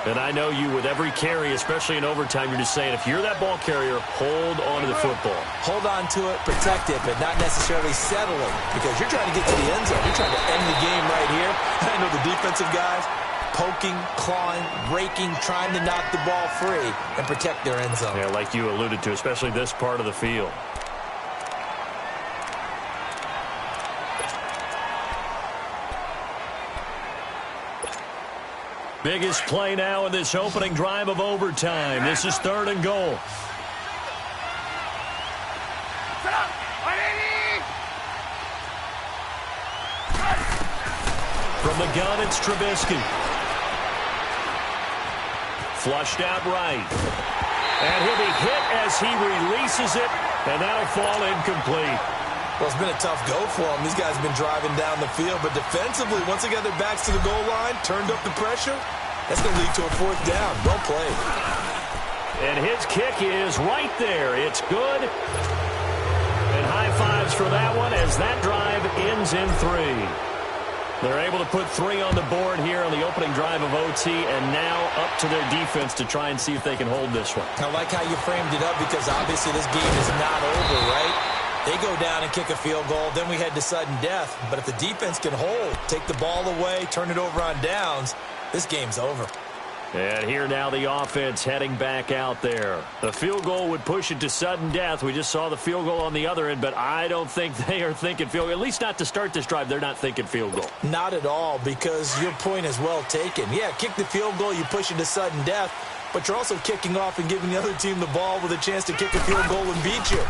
[SPEAKER 1] And I know you with every carry, especially in overtime, you're just saying if you're that ball carrier, hold on to the football.
[SPEAKER 2] Hold on to it, protect it, but not necessarily settling because you're trying to get to the end zone. You're trying to end the game right here. I know the defensive guys poking, clawing, raking, trying to knock the ball free and protect their end zone.
[SPEAKER 1] Yeah, like you alluded to, especially this part of the field. Biggest play now in this opening drive of overtime. This is third and goal. From the gun, it's Trubisky. Flushed out right. And he'll be hit as he releases it, and that'll fall incomplete.
[SPEAKER 2] Well, it's been a tough go for them. These guys have been driving down the field, but defensively, once they got their backs to the goal line, turned up the pressure, that's going to lead to a fourth down. Well played.
[SPEAKER 1] And his kick is right there. It's good. And high fives for that one as that drive ends in 3. They're able to put 3 on the board here on the opening drive of OT, and now up to their defense to try and see if they can hold this one.
[SPEAKER 2] I like how you framed it up because obviously this game is not over, right? They go down and kick a field goal, then we head to sudden death. But if the defense can hold, take the ball away, turn it over on downs, this game's over.
[SPEAKER 1] And here now the offense heading back out there. The field goal would push it to sudden death. We just saw the field goal on the other end, but I don't think they are thinking field goal. At least not to start this drive. They're not thinking field goal.
[SPEAKER 2] Not at all, because your point is well taken. Yeah, kick the field goal, you push it to sudden death, but you're also kicking off and giving the other team the ball with a chance to kick a field goal and beat you.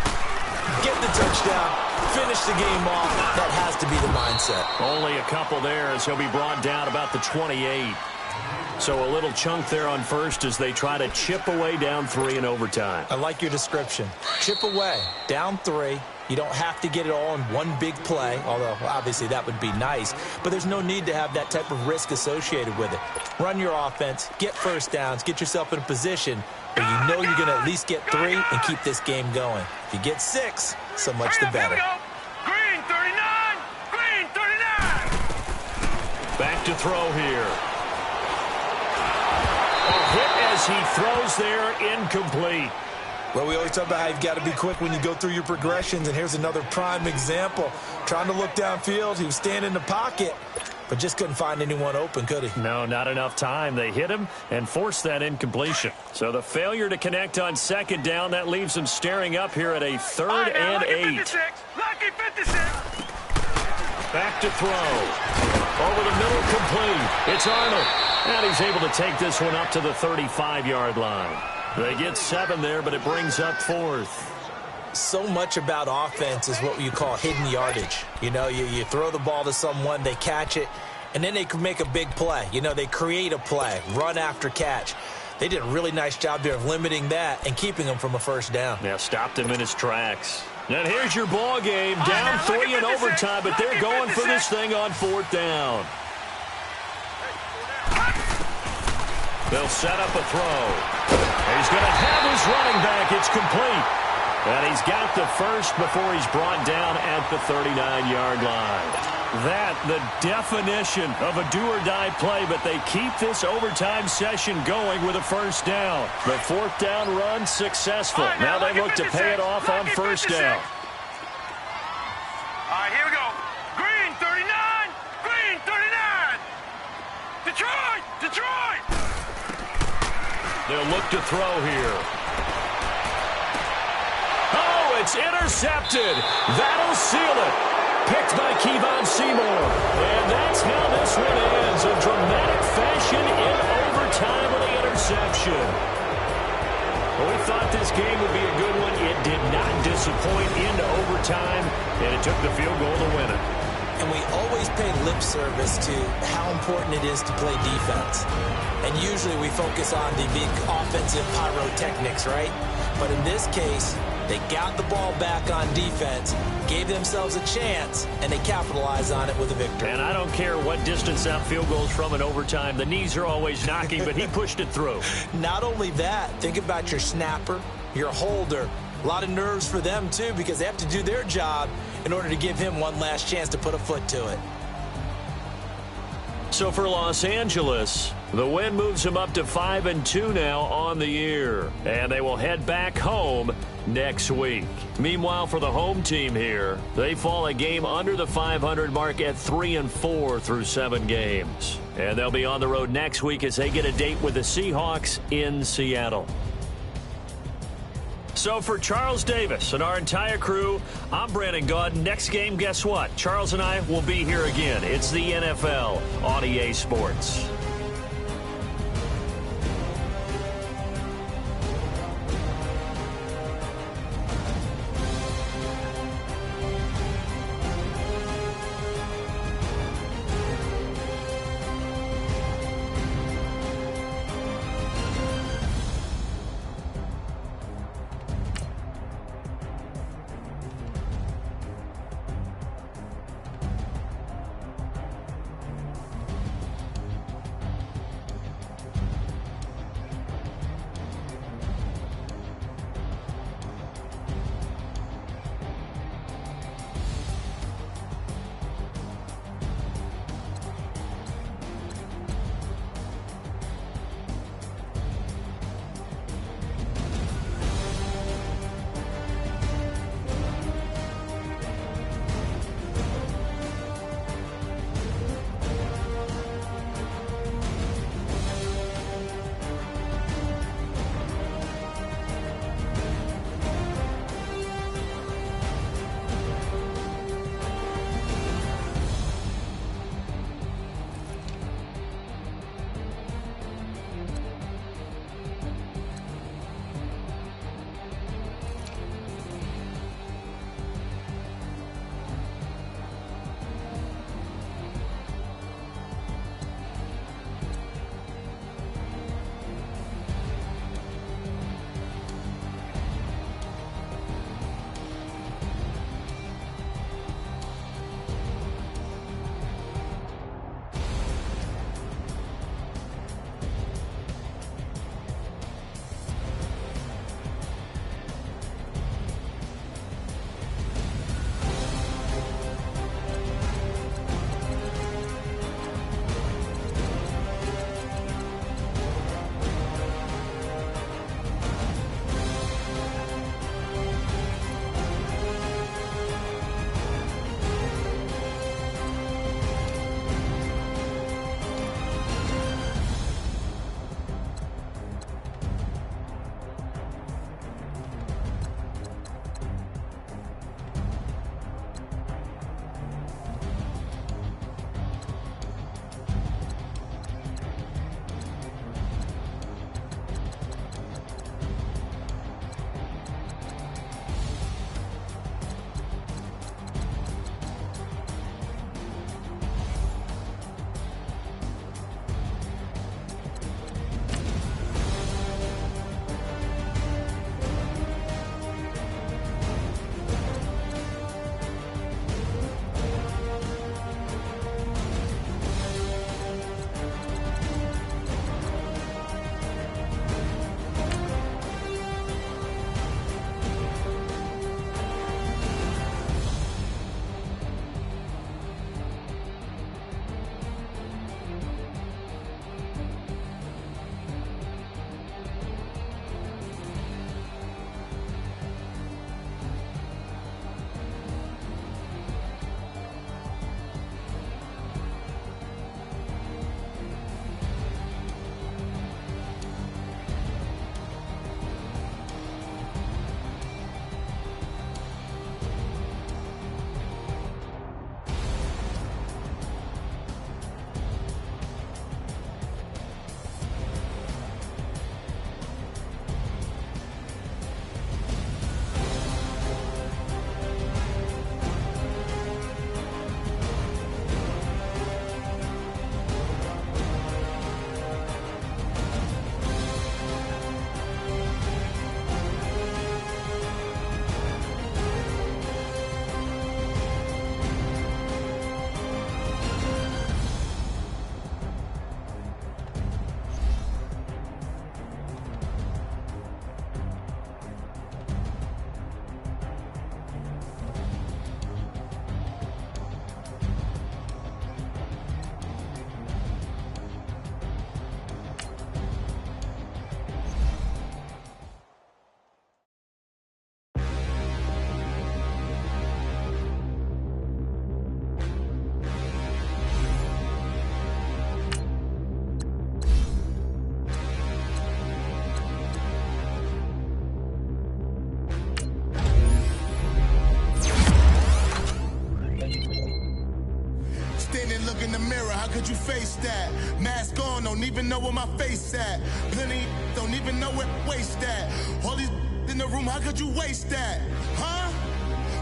[SPEAKER 2] Get the touchdown, finish the game off. That has to be the mindset.
[SPEAKER 1] Only a couple there as he'll be brought down about the 28. So a little chunk there on first as they try to chip away down 3 in overtime.
[SPEAKER 2] I like your description. Chip away, down 3. You don't have to get it all in one big play, although obviously that would be nice. But there's no need to have that type of risk associated with it. Run your offense, get first downs, get yourself in a position where you know you're going to at least get 3 and keep this game going. If you get 6, so much the better.
[SPEAKER 4] Green 39! Green 39!
[SPEAKER 1] Back to throw here. A hit as he throws there, incomplete.
[SPEAKER 2] Well, we always talk about how you've got to be quick when you go through your progressions, and here's another prime example. Trying to look downfield, he was standing in the pocket, but just couldn't find anyone open, could he?
[SPEAKER 1] No, not enough time. They hit him and forced that incompletion. So the failure to connect on second down, that leaves him staring up here at a third and 8.
[SPEAKER 4] Lucky 56.
[SPEAKER 1] Back to throw. Over the middle, complete. It's Arnold. And he's able to take this one up to the 35-yard line. They get 7 there, but it brings up 4th.
[SPEAKER 2] So much about offense is what you call hidden yardage. You know, you throw the ball to someone, they catch it, and then they can make a big play. You know, they create a play, run after catch. They did a really nice job there of limiting that and keeping him from a first down.
[SPEAKER 1] Yeah, stopped him in his tracks. And here's your ball game, down 3 in overtime, but they're going for this thing on 4th down. They'll set up a throw. He's going to have his running back. It's complete. And he's got the first before he's brought down at the 39-yard line. That, the definition of a do-or-die play, but they keep this overtime session going with a first down. The 4th down run successful. Now they look to pay it off on first down.
[SPEAKER 4] All right, here we go. Green 39, green 39. Detroit, Detroit.
[SPEAKER 1] They'll look to throw here. Oh, it's intercepted. That'll seal it. Picked by Kevon Seymour. And that's how this one ends. A dramatic fashion in overtime with the interception. Well, we thought this game would be a good one. It did not disappoint into overtime, and it took the field goal to win it.
[SPEAKER 2] And we always pay lip service to how important it is to play defense. And usually we focus on the big offensive pyrotechnics, right? But in this case, they got the ball back on defense, gave themselves a chance, and they capitalized on it with a victory.
[SPEAKER 1] And I don't care what distance that field goes from in overtime. The knees are always knocking, but he pushed it through.
[SPEAKER 2] Not only that, think about your snapper, your holder. A lot of nerves for them, too, because they have to do their job in order to give him one last chance to put a foot to it.
[SPEAKER 1] So for Los Angeles, the win moves them up to 5-2 now on the year. And they will head back home next week. Meanwhile, for the home team here, they fall a game under the 500 mark at 3-4 through 7 games. And they'll be on the road next week as they get a date with the Seahawks in Seattle. So for Charles Davis and our entire crew, I'm Brandon Gaudin. Next game, guess what? Charles and I will be here again. It's the NFL on EA Sports.
[SPEAKER 5] could you face that? Mask on, don't even know where my face at. Plenty don't even know where waste at. All these in the room, how could you waste that? Huh?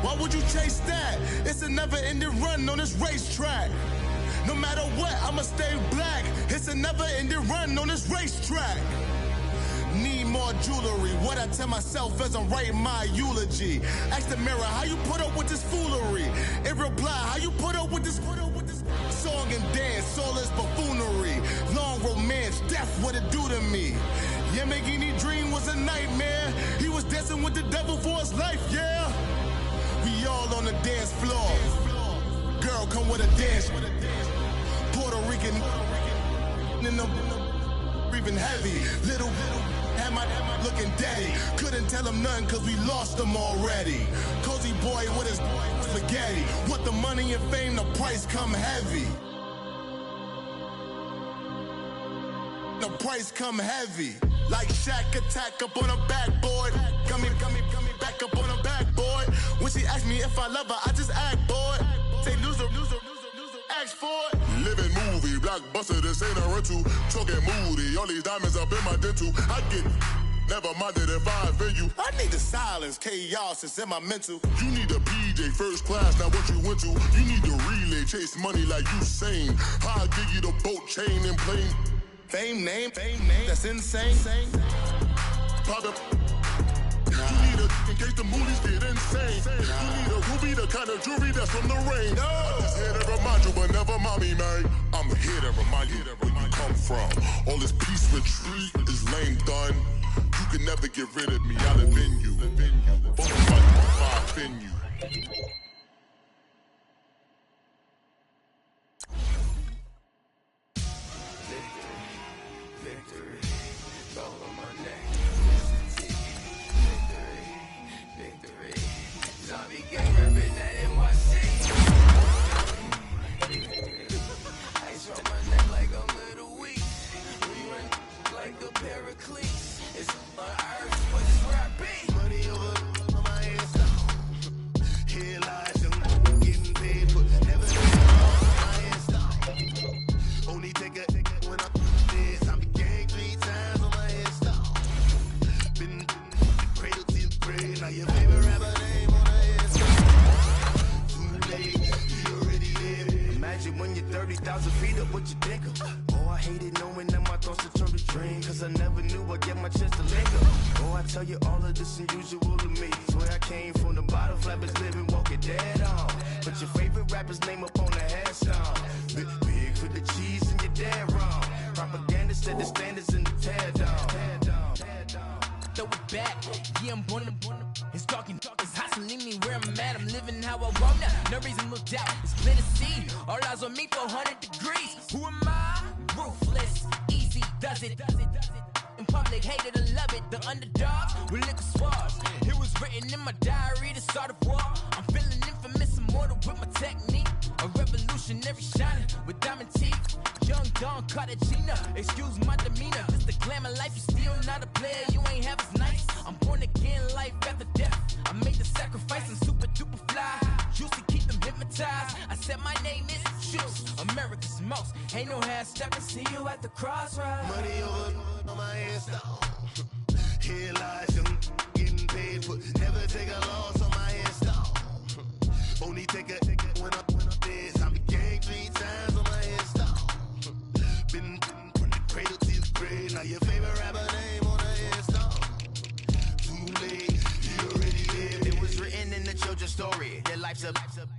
[SPEAKER 5] Why would you chase that? It's a never-ending run on this racetrack. No matter what, I'ma stay black. It's a never-ending run on this racetrack. Need more jewelry. What I tell myself as I'm writing my eulogy. Ask the mirror, how you put up with this foolery? It reply, how you put up with this song and dance, all this buffoonery. Long romance, death, what it do to me? Yeah, Yamagini dream was a nightmare. He was dancing with the devil for his life, yeah. We all on the dance floor. Girl, come with a dance. Puerto Rican in the breathing heavy. Little had my looking daddy. Couldn't tell him nothing cause we lost him already. Cozy boy with his spaghetti. With the money and fame, the price come heavy. The price come heavy. Like Shaq attack up on a backboard. Come back up on a backboard. When she asked me if I love her, I just act bored. Say loser, ask for it. Living movie, blockbuster, this ain't a rental. Talking moody, all these diamonds up in my dental. I get never minded if I offend you. I need the silence, chaos is in my mental. You need a PJ first class, not what you went to. You need the relay, chase money like you sane. I'll give you the boat, chain, and plane. Fame name, that's insane. Pop up. You need a in case the movies get insane. You need a ruby, the kind of jewelry that's from the rain. I'm just here to remind you, but never mommy, man. I'm here to remind you where you come from. All this peace retreat is lame done. You can never get rid of me. I'll avenge you. Fuck if I offend you.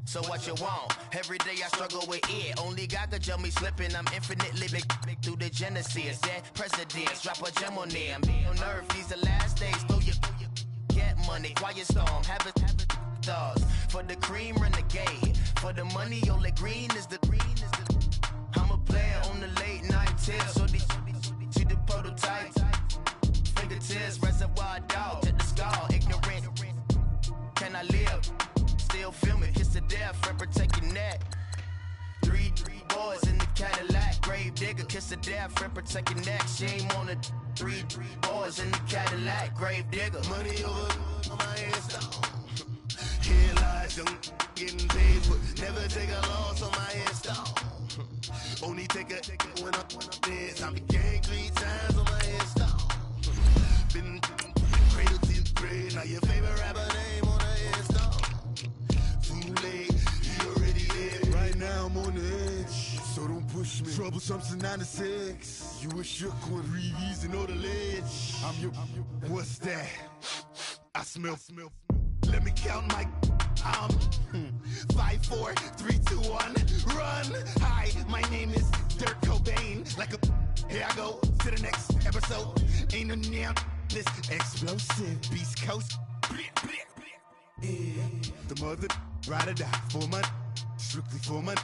[SPEAKER 6] So what you want? Every day I struggle with it. Only God could tell me slipping. I'm infinitely big through the Genesis. Dead presidents, drop a gem on them. On earth, these the last days. Throw your get money, quiet storm. Have it thoughts. For the cream, renegade. For the money, only green is the I'm a player on the late night tip. So these see the prototype. Fingertips, reservoir dog. Check the skull, ignorant. Can I live? Still film it, kiss to death, friend protect your neck. Three boys in the Cadillac, grave digger, kiss to death, friend protect your neck. Shame on the three boys in the Cadillac, grave digger. Money over on my hands down. Here lies young, getting paid, but never take a loss on my hands down.
[SPEAKER 5] Only take a when I dance. I began 3 times on my headstone. Been cradle to the grave. Now your favorite rapper name on the headstone. Too late, he already dead. Right now I'm on the edge, so don't push me. Troublesome to 9 to 6. You were shook with Reeves and all the ledge. I'm your. What's that? I smell. Let me count my. 5, 4, 3, 2, 1, run. Hi, my name is Dirk Cobain. Like a. Here I go to the next episode. Ain't no damn this explosive Beast Coast. Yeah. The mother ride or die for my. Strictly for my.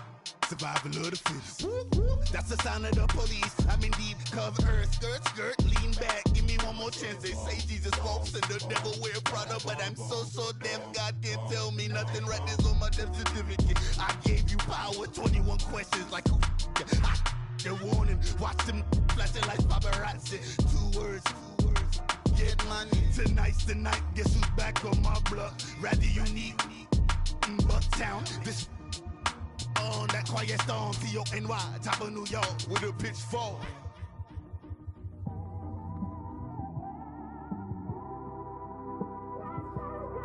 [SPEAKER 5] Survival of the fittest. That's the sign of the police. I'm in deep cover earth. Skirt, lean back. Give me one more chance. They say Jesus walks and the devil wear Prada, but I'm so deaf. God can't tell me nothing. Right there's on my death certificate. I gave you power. 21 questions like who? The warning. Watch them flashing like paparazzi. 2 words. Get money. Tonight's the night. Guess who's back on my block? Rather unique. Bucktown. This. On that quiet storm, T-O-N-Y, top of New York, with a pitchfork.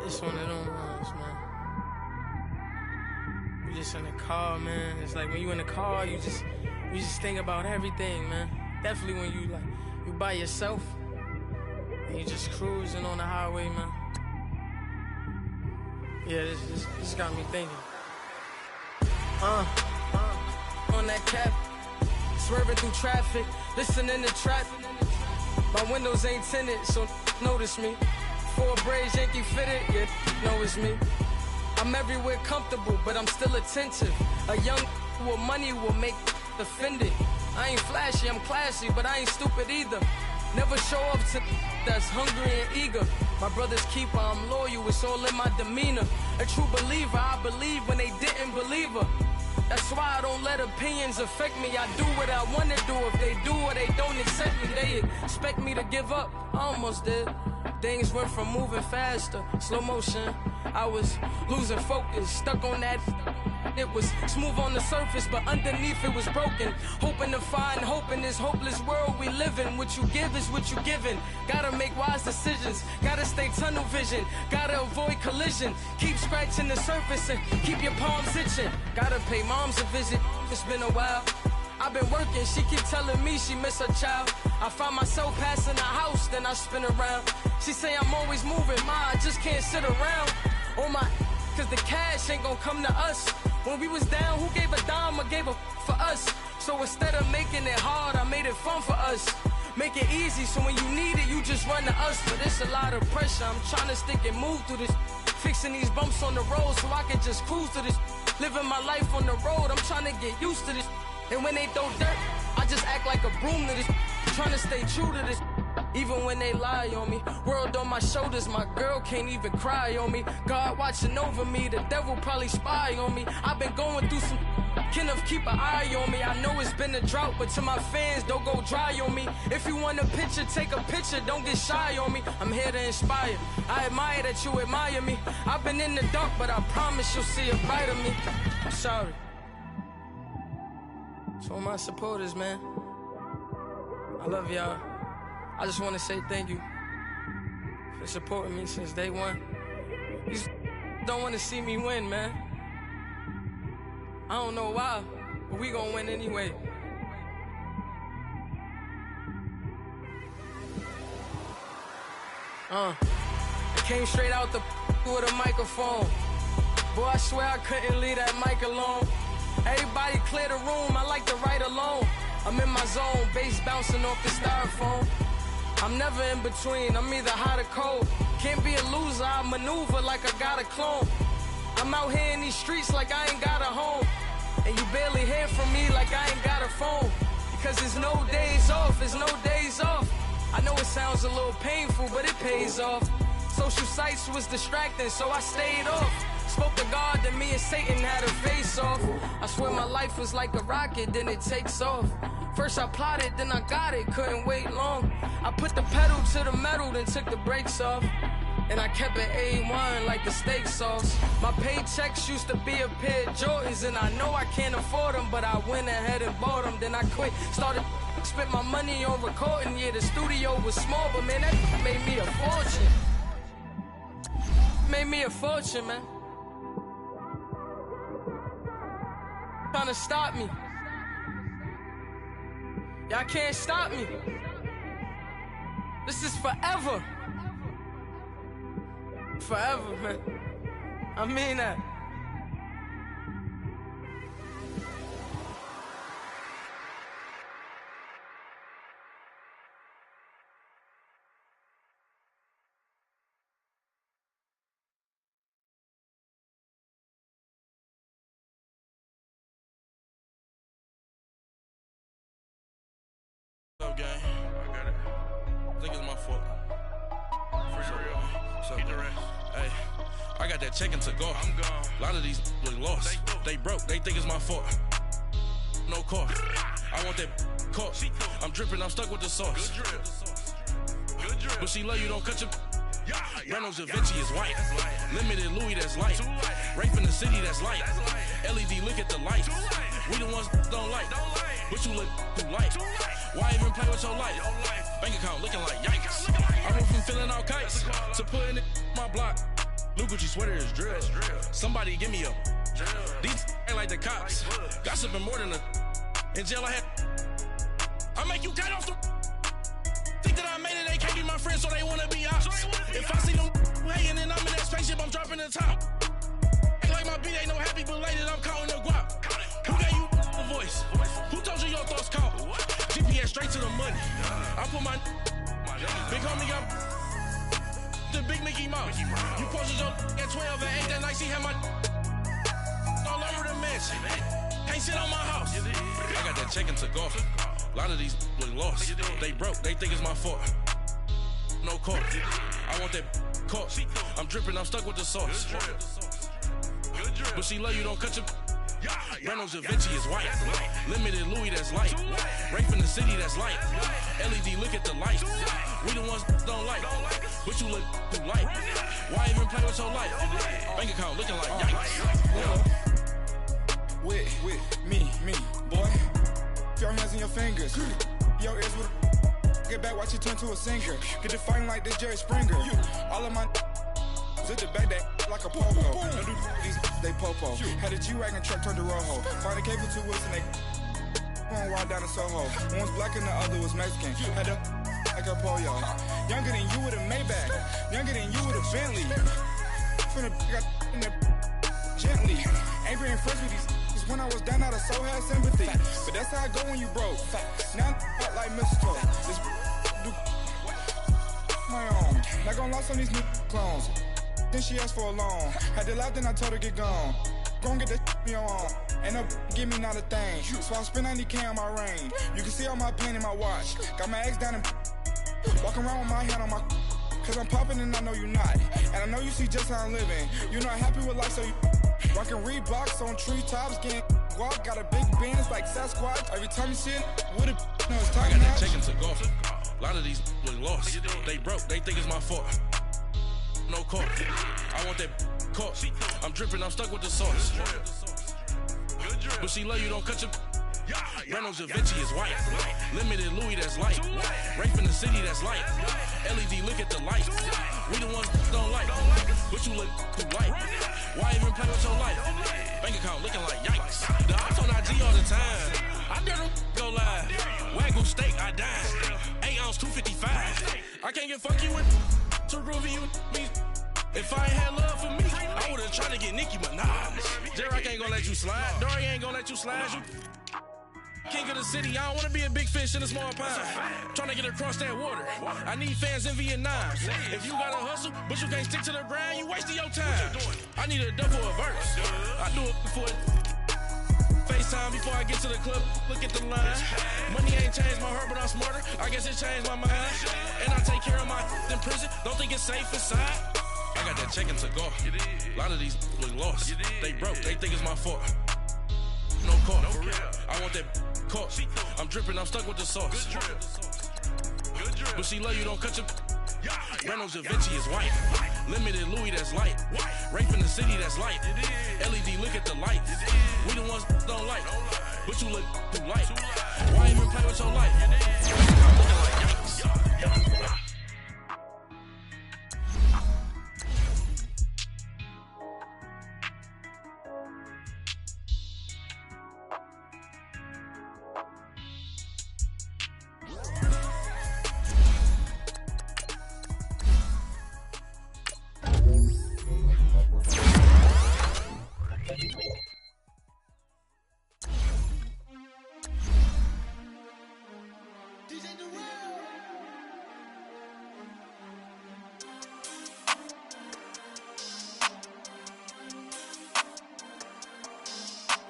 [SPEAKER 7] It's one of them ones, man. You just in the car, man. It's like when you in the car, you just think about everything, man. Definitely when you by yourself and you just cruising on the highway, man. Yeah, this got me thinking. On that cap, swerving through traffic, listening to trap. My windows ain't tinted, so notice me. 4 braids, Yankee fitted, yeah, know it's me. I'm everywhere comfortable, but I'm still attentive. A young with money will make offended. I ain't flashy, I'm classy, but I ain't stupid either. Never show up to that's hungry and eager. My brother's keeper, I'm loyal, it's all in my demeanor. A true believer, I believe when they didn't believe her. That's why I don't let opinions affect me. I do what I want to do. If they do or they don't accept me, they expect me to give up. I almost did. Things went from moving faster, slow motion. I was losing focus, stuck on that. It was smooth on the surface, but underneath it was broken. Hoping to find hope in this hopeless world we live in. What you give is what you given. Gotta make wise decisions. Gotta stay tunnel vision. Gotta avoid collision. Keep scratching the surface and keep your palms itching. Gotta pay moms a visit. It's been a while. I've been working, she keep telling me she miss her child. I find myself passing the house, then I spin around. She say I'm always moving, ma, I just can't sit around. Oh my, cause the cash ain't gonna come to us. When we was down, who gave a dime or gave a for us? So instead of making it hard, I made it fun for us. Make it easy, so when you need it, you just run to us. But it's a lot of pressure, I'm trying to stick and move through this. Fixing these bumps on the road so I can just cruise to this. Living my life on the road, I'm trying to get used to this. And when they throw dirt, I just act like a broom to this. Trying to stay true to this. Even when they lie on me. World on my shoulders, my girl can't even cry on me. God watching over me, the devil probably spy on me. I've been going through some. Kenneth, keep an eye on me. I know it's been a drought, but to my fans, don't go dry on me. If you want a picture, take a picture, don't get shy on me. I'm here to inspire. I admire that you admire me. I've been in the dark, but I promise you'll see a bright of me. I'm sorry. To all my supporters, man. I love y'all. I just want to say thank you for supporting me since day one. You don't want to see me win, man. I don't know why, but we gonna win anyway. I came straight out the with a microphone. Boy, I swear I couldn't leave that mic alone. Everybody clear the room, I like to write alone. I'm in my zone, bass bouncing off the styrofoam. I'm never in between, I'm either hot or cold. Can't be a loser, I maneuver like I got a clone. I'm out here in these streets like I ain't got a home. And you barely hear from me like I ain't got a phone. Because there's no days off, there's no days off. I know it sounds a little painful, but it pays off. Social sites was distracting, so I stayed off. Spoke to God, then me and Satan had a face off. I swear my life was like a rocket, then it takes off. First I plotted, then I got it, couldn't wait long. I put the pedal to the metal, then took the brakes off. And I kept it A1 like the steak sauce. My paychecks used to be a pair of Jordans, and I know I can't afford them, but I went ahead and bought them. Then I quit, started spent my money on recording. Yeah, the studio was small, but man, that made me a fortune. Made me a fortune, man. Trying to stop me. Y'all can't stop me. This is forever. Forever, man. I mean that.
[SPEAKER 8] What's up, gang? I got it. I think it's my fault. For real. What's up, the rest. Hey, I got that check-in to go. I'm gone. A lot of these look lost. They broke. They think it's my fault. No car. I want that caught. I'm dripping. I'm stuck with the sauce. Good drip. Good drip. But she love you. Don't cut your. Reynolds Da Vinci is white. Limited Louis, that's light. Rape in the city, that's light. LED, look at the light. We the ones don't like. But you look too light. Why even play with your life? Bank account looking like yikes. I went from filling out kites to putting it in my block. Blue Gucci sweater is drill. Somebody give me a. These ain't like the cops. Gossiping more than a. In jail I had. I make you get off the. Think that I made it, they can't be my friends, so they wanna be ops. If I see them hating and I'm in that spaceship, I'm dropping the top. Ain't like my beat ain't no happy belated, I'm counting the guap. Who gave you a voice? Who told you your thoughts count? GPS straight to the money. I put my big homie got the big Mickey Mouse. You posted your at 12 and 8 that night, she had my all over the mansion. Can't sit on my house. I got that check-in to go. A lot of these look lost. They broke, they think it's my fault. No car. I want that caught. I'm dripping, I'm stuck with the sauce. But she love you, don't cut your. Reynolds Da Vinci is white. Limited Louis, that's light. Rape in the city, that's light. LED, look at the light. We the ones don't like. But you look too light. Why even play with your life? Bank account looking like yikes.
[SPEAKER 9] With me, boy. Your hands and your fingers. Your ears with get back, watch it turn to a singer. Get the fighting like this Jerry Springer. All of my zip the back that like a pogo. No do these they popo. Had a G-Wagon truck turned to Rojo. Find a cable 2 wheels and they going wild down in Soho. One was black and the other was Mexican. Had a like a pollo. Younger than you with a Maybach. Younger than you with a Bentley. From the got in the gently. Ain't being friends with these. When I was down, I so had sympathy. But that's how I go when you broke. Now I'm like mistletoe. This do my own. Not gonna lost on these new clones. Then she asked for a loan. Had to laugh, then I told her get gone. Gon' get that me on. Ain't no give me not a thing. So I spend 90K on my range. You can see all my pain in my watch. Got my ex down and walking around with my hand on my. Cause I'm popping and I know you not. And I know you see just how I'm living. You're not happy with life, so you. Rockin' Reeboks on treetops, getting walk, got a big Benz like Sasquatch. Every time you see it, with it, no, it's time.
[SPEAKER 8] I got that check-in to go. A lot of these look lost. They broke, they think it's my fault. No car. I want that caught. I'm dripping, I'm stuck with the sauce. But she love you, don't cut your. Reynolds Da Vinci is white. Limited Louis, that's light. Rape in the city, that's light. LED, look at the light. We the ones don't like. But you look too light. Why even play with your life? Bank account looking like yikes. The ops on IG all the time. I dare them go live. Wagyu steak, I dine. 8 ounce, 255. I can't get funky with to groovy you me. If I ain't had love for me, I would've tried to get Nicki Minaj. J-Rock ain't gonna let you slide. Dory ain't gonna let you slide. King of the city, I don't wanna be a big fish in a small pond. Tryna get across that water. I need fans in Vietnam. If you gotta hustle, but you can't stick to the grind, you wasting your time. I need a double a verse. I do it before FaceTime before I get to the club. Look at the line. Money ain't changed my heart, but I'm smarter. I guess it changed my mind. And I take care of my in prison. Don't think it's safe inside. I got that check-in to go. A lot of these look lost. They broke, they think it's my fault. No car. I want that caught. I'm dripping, I'm stuck with the sauce. But she love you, don't cut your. Reynolds Da Vinci is white. Limited Louis, that's light. Rape in the city, that's light. LED, look at the lights. We the ones don't like. But you look too light. Why even play with your life? I'm looking like yikes.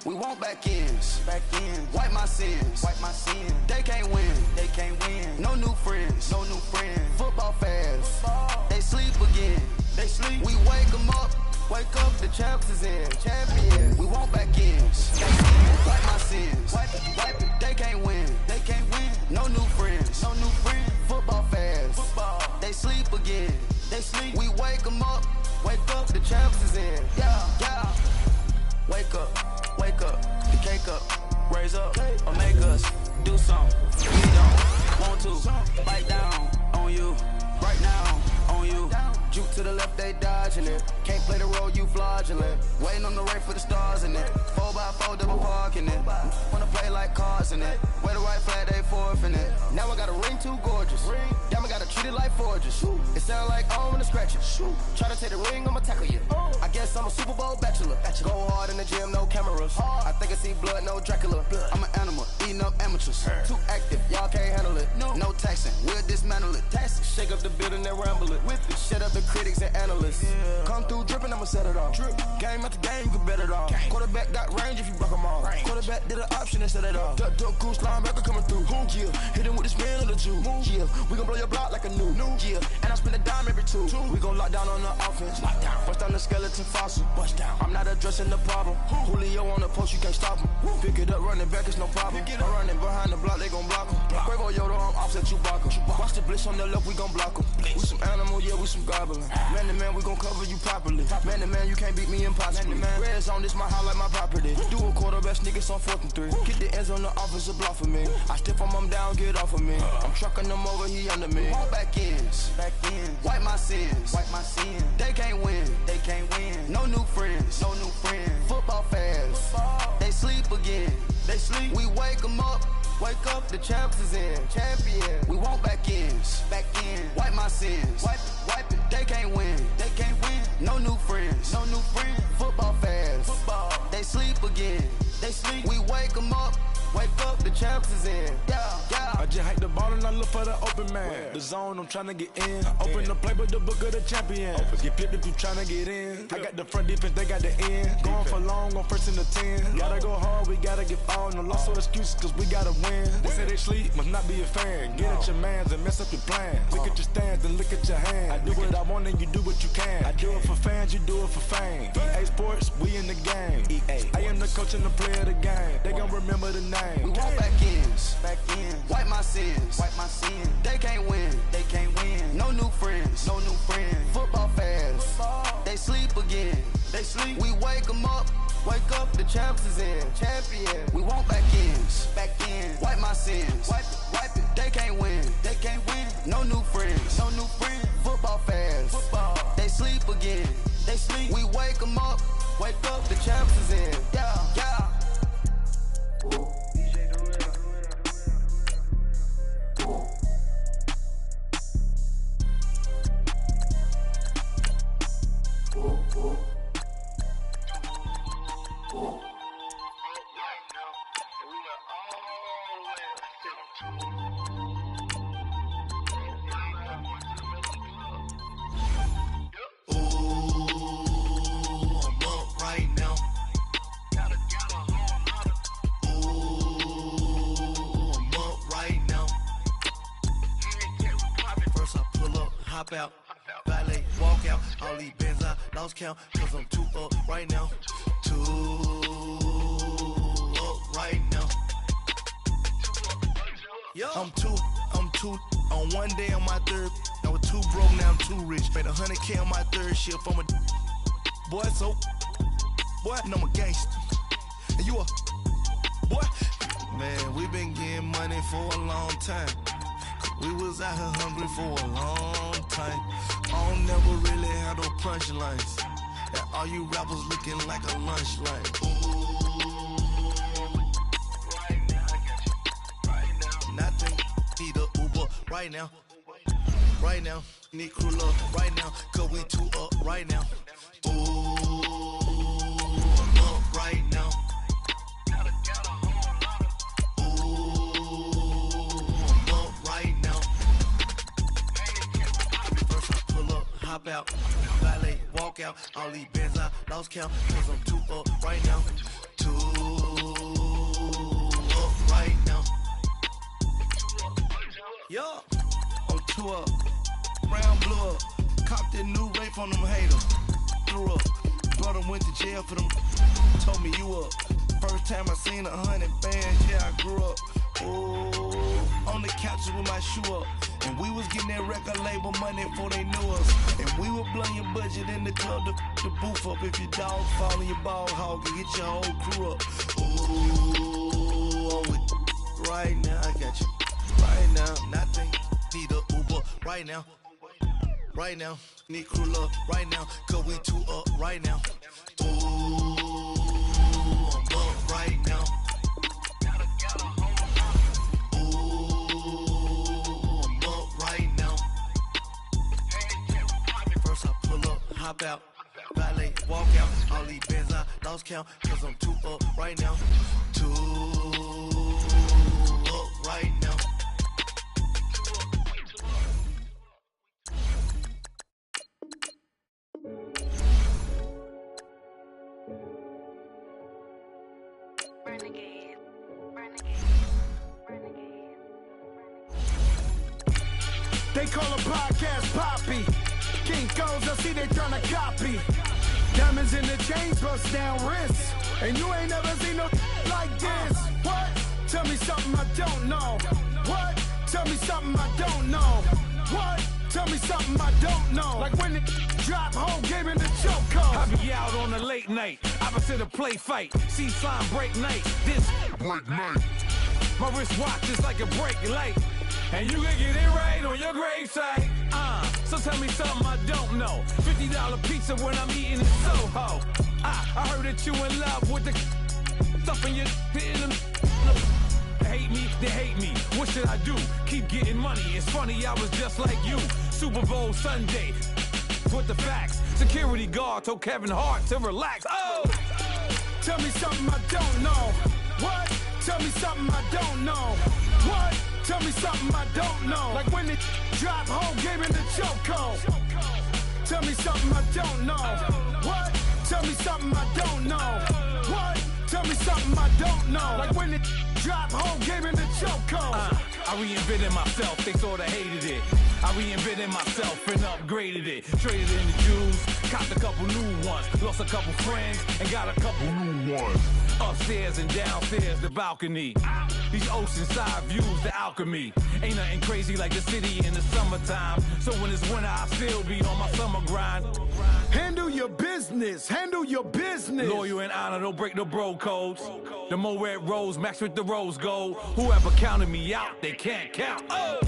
[SPEAKER 10] We want back ends, wipe my sins, They can't win, No new friends, Football fans, they sleep again, We wake them up, the champs is in, champion. We want back ends, wipe my sins, wipe it. They can't win, No new friends, Football fans, they sleep again, We wake them up, the champs is in, yeah. Wake up, the cake up, raise up, or make us do something. We don't want to bite down on you, right now on you. Juke to the left, they dodging it. Can't play the role, you fraudulent. Waiting on the right for the stars in it. 4x4 double parking it. Wanna play like cars in it. Wear the right flag, they forfeiting it. Now I got a ring too gorgeous. Damn, I gotta treat it like forges. It sound like I'm gonna scratch it. Try to take the ring, I'ma tackle you. I guess I'm a Super Bowl bachelor. Go hard in the gym, no cameras. I think I see blood, no Dracula. I'm an animal, eating up amateurs. Too active, y'all can't handle it. No taxing, we'll dismantle it. Shake up the building and ramble it. Whip it, shut up the critics and analysts. Come through dripping, I'ma set it off. Game after game, you can bet it off. Quarterback got range if you block them all. Quarterback did an option and set it off. Duck goose linebacker coming through. Yeah, hit him with the spin of the Jew. Yeah, we gon' blow your block like a new. Yeah, and I spend a dime every two. We gon' lock down on the offense. Bust down the skeleton fossil. I'm not addressing the problem. Julio on the post, you can't stop him. Pick it up, running back, it's no problem. I'm running behind the block, they gon' block him. Quavo Yoda, I'm offset Chewbacca. Watch the blitz on the left, we gon' block him. We some animal, yeah, we some goblin. Man to man, we gon' cover you properly. Man to man, you can't beat me impossibly. Red zone, this my highlight, my property. Do a quarterback, niggas on 4th and 3. Get the ends on the offensive block for me. I stiff him down, get off of me. I'm trucking them over, he under me. All back ends, wipe my sins, They can't win, No new friends, Football fans, they sleep again, We wake them up, the champs is in, champion. We want back ends, wipe my sins, wipe it. They can't win, No new friends, Football fans, they sleep again, We wake them up, the champs is in, yeah.
[SPEAKER 9] I just hike the ball and I look for the open man. The zone, I'm tryna get in. Open the playbook, the book of the champion. Get flipped if you tryna get in. I got the front defense, they got the end. Going for long, on 1st and the 10. Gotta go hard, we gotta get all. No loss or excuses, cause we gotta win. They say they sleep, must not be a fan. Get at your mans and mess up your plans. Look at your stands and look at your hands. I do what I want and you do what you can. I do it for fans, you do it for fame. EA Sports, we in the game. I am the coach and the player of the game. They gon' remember the name.
[SPEAKER 10] We want back ends, wipe my sins, They can't win, No new friends, Football fans, they sleep again, We wake them up, the champs is in, champion. We want back ends, wipe my sins, wipe it. They can't win, No new friends, Football fans, they sleep again, We wake them up, the champs is in, yeah.
[SPEAKER 6] Out, valet, walk out, all these bands I lost count, cause I'm too up right now, I'm too two on one day on my third. I was too broke, now I'm too rich. Made 100K on my third shift from a boy, so boy, and I'm a gangster. And you a boy. Man, we been getting money for a long time. We was out here hungry for a long time. I don't never really have no punchlines. And all you rappers looking like a lunch line. Right now, I got you. Right now, nothing. Need a Uber right now. Right now, need crew love right now. Cause we two up right now. Ooh, I'm up right now. Hop out, valet, walk out, all these bands I lost count, cause I'm too up right now, too up right now, yeah, I'm too up, brown blew up, copped that new rape on them haters, threw up, brother went to jail for them, told me you up, first time I seen 100 bands, yeah I grew up, ooh, on the couches with my shoe up. And we was getting that record label money before they knew us. And we were blowing your budget in the club to boof up. If your dog fall in your ball hog and get your whole crew up. Ooh, right now, I got you. Right now, nothing. Need a Uber right now. Right now, need crew love right now. Cause we two up right now. Ooh, I'm up right now. Hop out, valet, walk out, all these bands I lost count, cause I'm too up right now, too up right now.
[SPEAKER 11] Renegade.
[SPEAKER 12] They call a podcast Poppy. Kinkos, I see they tryna copy. Diamonds in the chains, bust down wrists. And you ain't never seen no like this. What? Tell me something I don't know. What? Tell me something I don't know. What? Tell me something I don't know. Like when it drop home, game in the chokehold.
[SPEAKER 13] I be out on a late night, opposite a play fight. See slime break night, this break night. My wristwatch is like a brake light. And you can get it right on your gravesite. So tell me something I don't know. $50 pizza when I'm eating in Soho. I heard that you in love with the stuff in your hate me, they hate me. What should I do? Keep getting money. It's funny, I was just like you. Super Bowl Sunday with the facts. Security guard told Kevin Hart to relax. Oh!
[SPEAKER 12] Tell me something I don't know. What? Tell me something I don't know. What? Tell me something I don't know. Like when it drop home, game in the chokehold. Tell me something I don't know. What? Tell me something I don't know. What? Tell me something I don't know. Like when it drop home, game in the chokehold.
[SPEAKER 13] I reinvented myself, they sorta hated it. I reinvented myself and upgraded it. Traded in the Jews, copped a couple new ones. Lost a couple friends and got a couple new ones. Upstairs and downstairs, the balcony. These oceanside views, the alchemy. Ain't nothing crazy like the city in the summertime. So when it's winter, I still be on my summer grind.
[SPEAKER 12] Handle your business, handle your business.
[SPEAKER 13] Loyal and honor, don't break no bro codes. The Mo Red Rose, match with the rose gold. Whoever counted me out, they can't count. Oh!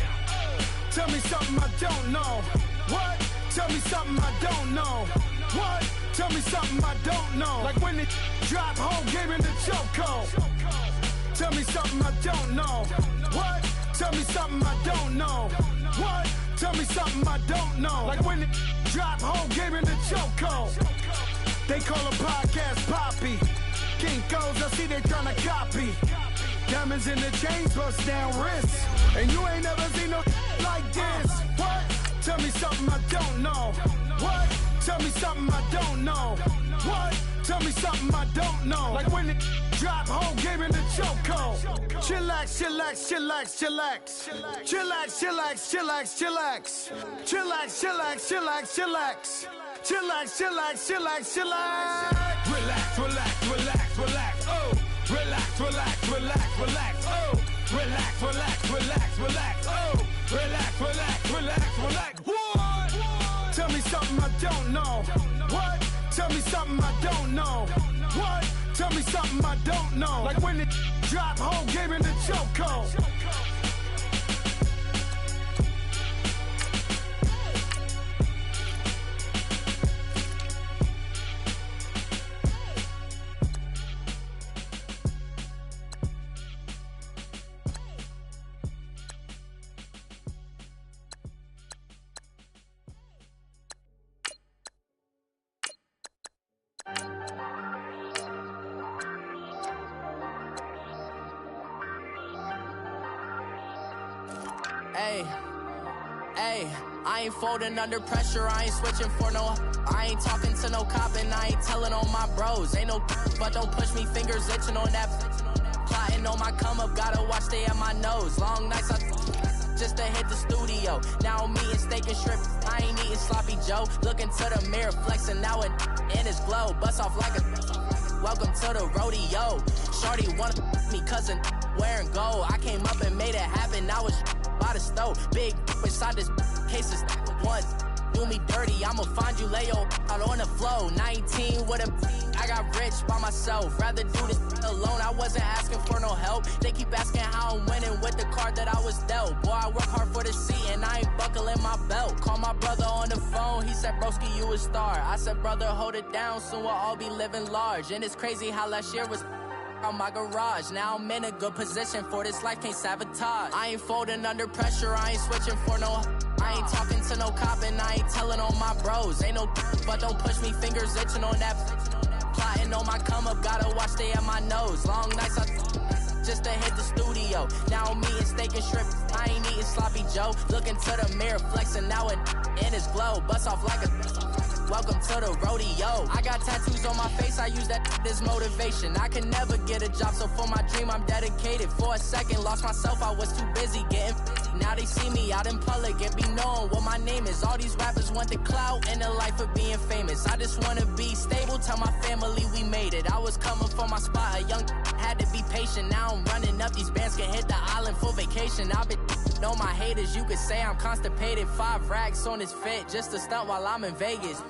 [SPEAKER 12] Tell me something I don't know. What? Tell me something I don't know. What? Tell me something I don't know. Like when it drop home, game in the chokehold. Tell me something I don't know. What? Tell me something I don't know. What? Tell me something I don't know. Like when it drop home, game in the chokehold. They call a podcast Poppy. Kinkos, I see they tryna copy. Diamonds in the chains, bust down wrists. And you ain't never seen no like this. What? Tell me something I don't know. What? Tell me something I don't know. What? Tell me something I don't know. Like when it drop home, game in the chokehold. Chillax, chillax, chillax, chillax. Chillax, chillax, chillax, chillax. Chillax, chillax, chillax, chillax. Chillax, chillax, chillax, chillax.
[SPEAKER 13] Relax, relax, relax, relax. Oh! Relax, relax, relax, relax. Oh! Relax, relax, relax, relax. Oh!
[SPEAKER 12] don't know. What? Tell me something I don't know. What? Tell me something I don't know. Like when it drop, whole game in the chokehold.
[SPEAKER 11] I ain't folding under pressure, I ain't switching for no. I ain't talking to no cop and I ain't telling on my bros. Ain't no, but don't push me, fingers itching on that. Plotting on my come up, gotta watch stay at my nose. Long nights just to hit the studio. Now I'm eating steak and shrimp, I ain't eating sloppy Joe. Looking to the mirror, flexing now it in his glow. Bust off like a welcome to the rodeo. Shorty wanna me cousin wearing gold. I came up and made it happen, I was by the stove. Big inside this cases once do me dirty, I'ma find you lay out on the floor. 19 with a I got rich by myself, rather do this alone. I wasn't asking for no help, they keep asking how I'm winning with the card that I was dealt. Boy, I work hard for the seat and I ain't buckling my belt. Call my brother on the phone, he said broski you a star. I said brother hold it down, soon we'll all be living large. And it's crazy how last year was on my garage. Now I'm in a good position for this life, can't sabotage. I ain't folding under pressure, I ain't switching for no. I ain't talking to no cop and I ain't telling on my bros. Ain't no, but don't push me, fingers itching on that. Plotting on my come up, gotta watch stay at my nose. Long nights just to hit the studio. Now I'm eating steak and shrimp, I ain't eating sloppy Joe. Looking to the mirror, flexing now it in his glow. Bust off like a welcome to the rodeo. I got tattoos on my face, I use that as motivation. I can never get a job, so for my dream I'm dedicated. For a second, lost myself, I was too busy getting. Now they see me out in public and be knowing what my name is. All these rappers want the clout and the life of being famous. I just wanna be stable, tell my family we made it. I was coming for my spot, a young had to be patient. Now I'm running up, these bands can hit the island for vacation. I've been know my haters, you could say I'm constipated. 5 racks on his fit, just to stunt while I'm in Vegas.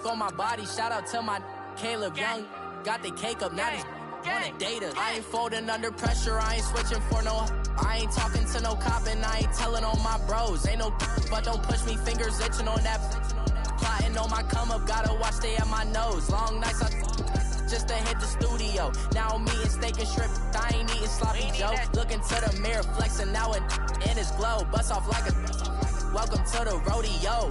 [SPEAKER 11] For my body, shout out to my Caleb Young. Got the cake up, now these wanna date us. I ain't folding under pressure, I ain't switching for no. I ain't talking to no cop and I ain't telling on my bros. Ain't no, but don't push me, fingers itching on that. Plotting on my come up, gotta watch stay at my nose. Long nights just to hit the studio. Now I'm eating steak and shrimp, I ain't eating sloppy Joe. Looking to the mirror, flexing now it in his glow. Bust off like a welcome to the rodeo.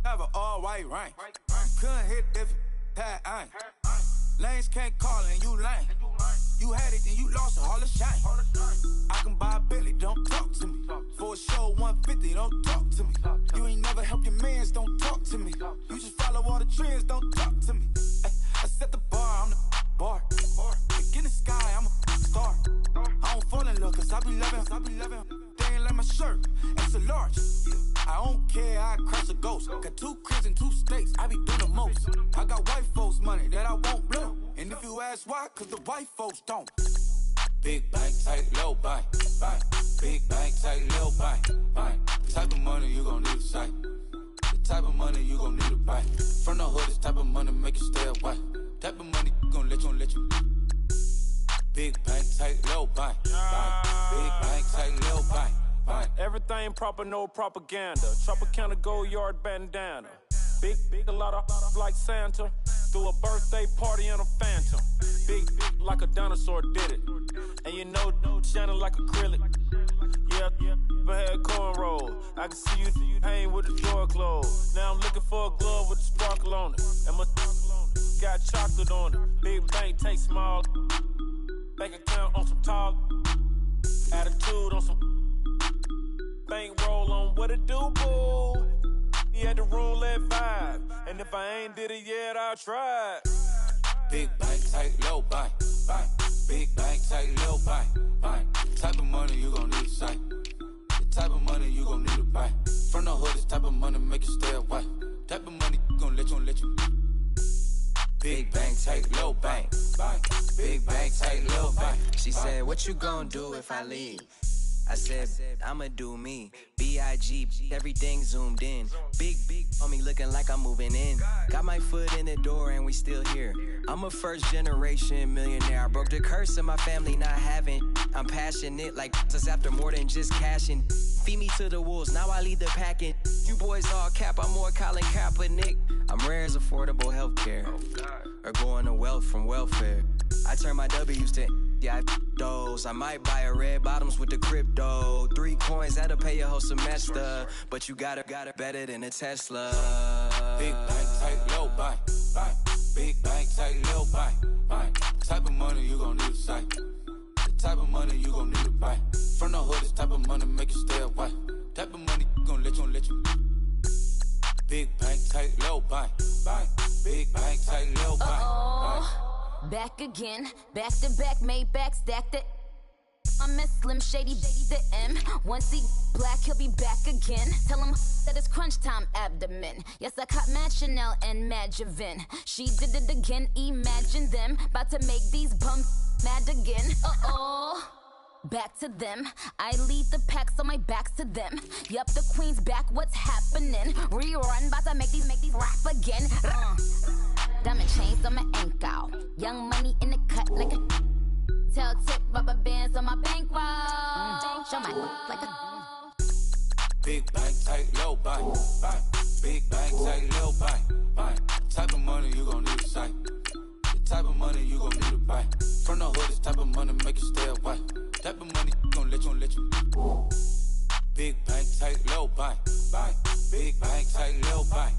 [SPEAKER 9] Have an all-white ring. Couldn't hit if it had ain't. Lanes can't call and you lame. You had it and you lost it, all the shame. I can buy a Billy, don't talk to me. For a show 150, don't talk to me. You ain't never help your mans, don't talk to me. You just follow all the trends, don't talk to me. I set the bar, I'm the bar. Look in the sky, I'm a star. I don't fall in love, cause I be loving. They ain't like my shirt, it's a large. I don't care, I crush a ghost. Got 2 cribs and 2 states, I be doing the most. I got white folks money that I won't blow. And if you ask why, cause the white folks don't. Big bank, tight, low bank, bank. Big bank, tight, low bank, bank. The type of money you gon' need to sight. The type of money you gon' need to buy. From the hood, this type of money make you stay away. Type of money gon' let you. Big bank, tight, low bank, bank. Big bank, tight, low bank.
[SPEAKER 14] Everything proper, no propaganda. Tropicana Gold Yard bandana. Big, a lot of like Santa. Threw a birthday party in a Phantom. Big like a dinosaur did it. And you know, shining like acrylic. Yeah, but had cornrows. I can see you hang with the door closed. Now I'm looking for a glove with a sparkle on it. And my got chocolate on it. Big bank, take small. Bank account on some tall. Attitude on some. Bankroll on what it do, boo. He had the roulette vibe. And if I ain't did it yet, I'll try.
[SPEAKER 9] Big bank, tight, low bank, bank. Big bank, tight, low bank, bank. Type
[SPEAKER 10] take little bank. Big bank, take little bank. She said, what you gonna do if I leave? I said, I'ma do me. B.I.G. Everything zoomed in. Big on me looking like I'm moving in. Got my foot in the door and we still here. I'm a first generation millionaire. I broke the curse of my family not having. I'm passionate like us after more than just cashing. Feed me to the wolves, now I lead the packing. You boys all cap, I'm more Colin Kaepernick. I'm rare as affordable healthcare. Or going to wealth from welfare. I turn my W's to those. I might buy a red bottoms with the crypto. 3 coins, that'll pay your whole semester. But you got it better than a Tesla.
[SPEAKER 9] Big bank, take little bank. Big bank, take little bank. Type of money you gon' need to say. The type of money you gon' need to buy. From the hood, this type of money make you stay away. Type of money gon' let you. Big bank, take little bank. Big bank, take little bank.
[SPEAKER 15] Back again, back to back, made back, stacked it. I'm a Slim Shady, the M. Once he black, he'll be back again. Tell him that it's crunch time abdomen. Yes, I caught Mad Chanel and Mad Javin. She did it again, imagine them. About to make these bums mad again. Back to them. I lead the pack, so my back's to them. Yup, the queen's back, what's happening? Rerun, about to make these rap again. Diamond chains on my ankle. Young money in the cut like a tail tip, rubber bands on my bankroll. Show my like a
[SPEAKER 9] Big bank, take little bank. Big bank, take little bank. Type of money you gon' need to say. The type of money you gon' need to buy. From the hood, this type of money make you stay away. Type of money gon' let you. Big bank, take little bank. Big bank, take little bank.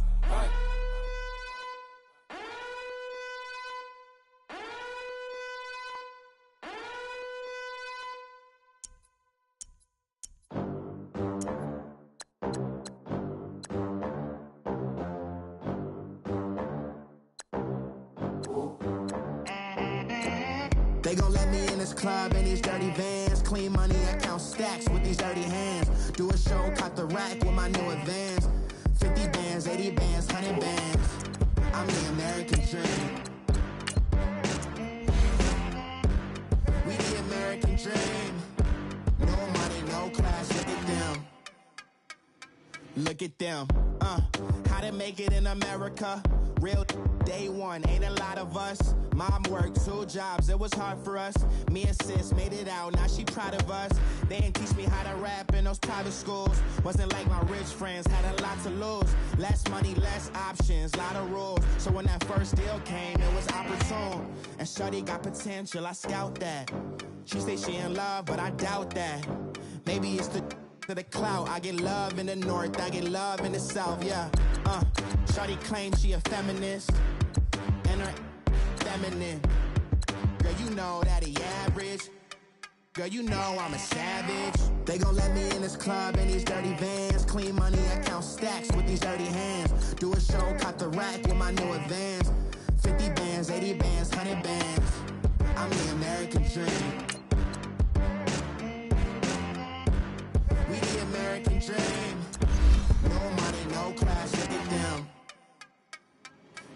[SPEAKER 16] They gon' let me in this club in these dirty vans. Clean money, I count stacks with these dirty hands. Do a show, caught the rack with my new advance. 50 bands, 80 bands, 100 bands. I'm the American dream. We the American dream. No money, no class, look at them. Look at them, how to make it in America. Real day one, ain't a lot of us. Mom worked 2 jobs, it was hard for us. Me and sis made it out, now she proud of us. They didn't teach me how to rap in those private schools. Wasn't like my rich friends, had a lot to lose. Less money, less options, lot of rules. So when that first deal came, it was opportune. And shorty got potential, I scout that. She say she in love, but I doubt that. Maybe it's the clout. I get love in the north, I get love in the south, yeah. Shorty claims she a feminist, and her feminine. Girl, you know that he average. Girl, you know I'm a savage. They gon' let me in this club in these dirty vans. Clean money, I count stacks with these dirty hands. Do a show, caught the rack with my new advance. 50 bands, 80 bands, 100 bands. I'm the American dream. We the American dream. No money, no class, look at them.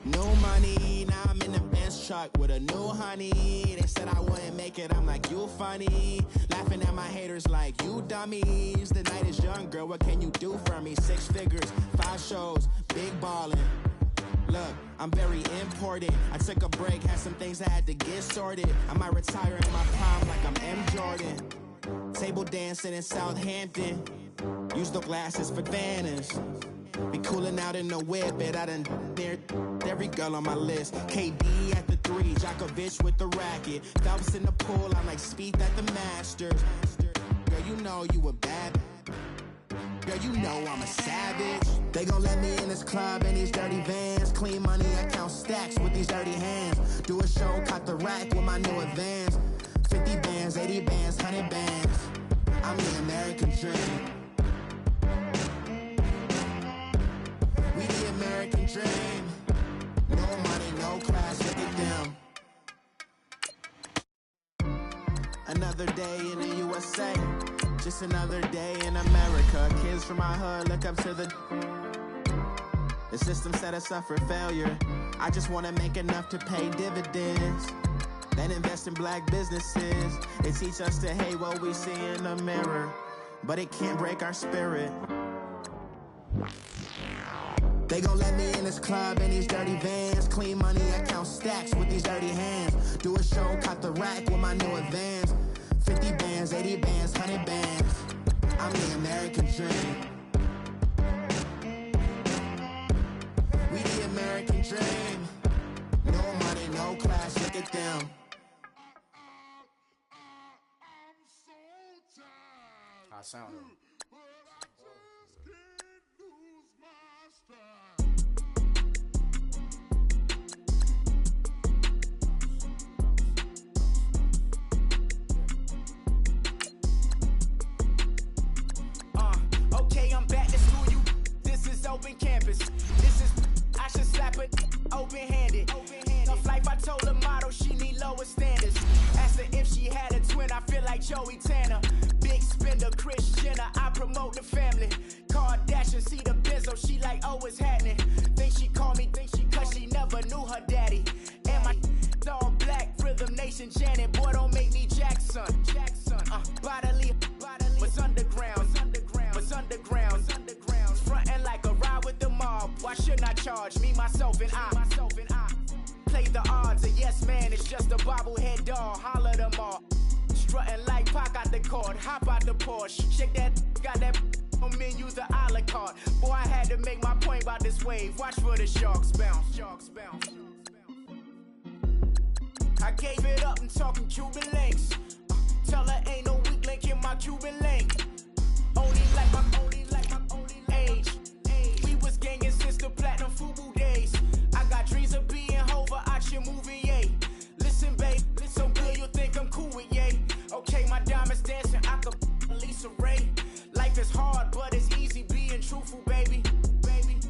[SPEAKER 16] No money, now I'm in the Benz truck with a new honey. They said I wouldn't make it, I'm like, you funny. Laughing at my haters like, you dummies. The night is young, girl, what can you do for me? 6 figures, 5 shows, big ballin'. Look, I'm very important. I took a break, had some things I had to get sorted. I might retire in my prime like I'm M. Jordan. Table dancing in Southampton. Use the glasses for Vannas. Be cooling out in the whip, but I done dared every girl on my list. KD at the 3, Djokovic with the racket. Phelps in the pool, I'm like Speed at the Masters. Girl, you know you a bad. Girl, you know I'm a savage. They gon' let me in this club in these dirty vans. Clean money, I count stacks with these dirty hands. Do a show, caught the rack with my new advance. 50 bands, 80 bands, 100 bands. I'm the American dream. We the American dream. No money, no class, look at them. Another day in the USA. Just another day in America. Kids from my hood look up to the The system set us up for failure. I just wanna make enough to pay dividends. Then invest in black businesses. They teach us to hate what we see in the mirror, but it can't break our spirit. They gon' let me in this club in these dirty vans. Clean money, I count stacks with these dirty hands. Do a show, caught the rack with my new advance. 50 bands, 80 bands, 100 bands. I'm the American dream. We the American dream. No money, no class, look at them.
[SPEAKER 17] I sound it.
[SPEAKER 18] Okay, I'm back to school, you. This is open campus. This is, I should slap it open-handed. Tough life, I told her model she need lower standards. Asked her if she had a twin, I feel like Joey Tanner. Big spender, Kris Jenner, I promote the family. Kardashian, see the Benzo, she like, oh, it's happening. Think she called me, cause she never knew her daddy. And my all black, Rhythm Nation, Janet, boy, don't make me Jackson. Bodily, what's underground, what's underground, frontin' like a ride with the mob. Why shouldn't I charge me, myself, and I? Play the odds, a yes man, it's just a bobblehead doll, holler them all. Strutting like Pac out the court, hop out the Porsche, shake that, got that on menu, the a la carte. Boy, I had to make my point about this wave, watch for the sharks bounce. I gave it up, I'm talking Cuban links. Tell her ain't no weak link in my Cuban link. Only like my age. We was gangin' since the platinum FUBU days. I got dreams of being Hova out your movie, yay. Listen, babe, so good you'll think I'm cool with yay. Okay, my diamonds dancing, I could Lisa Ray. Life is hard, but it's easy being truthful, baby.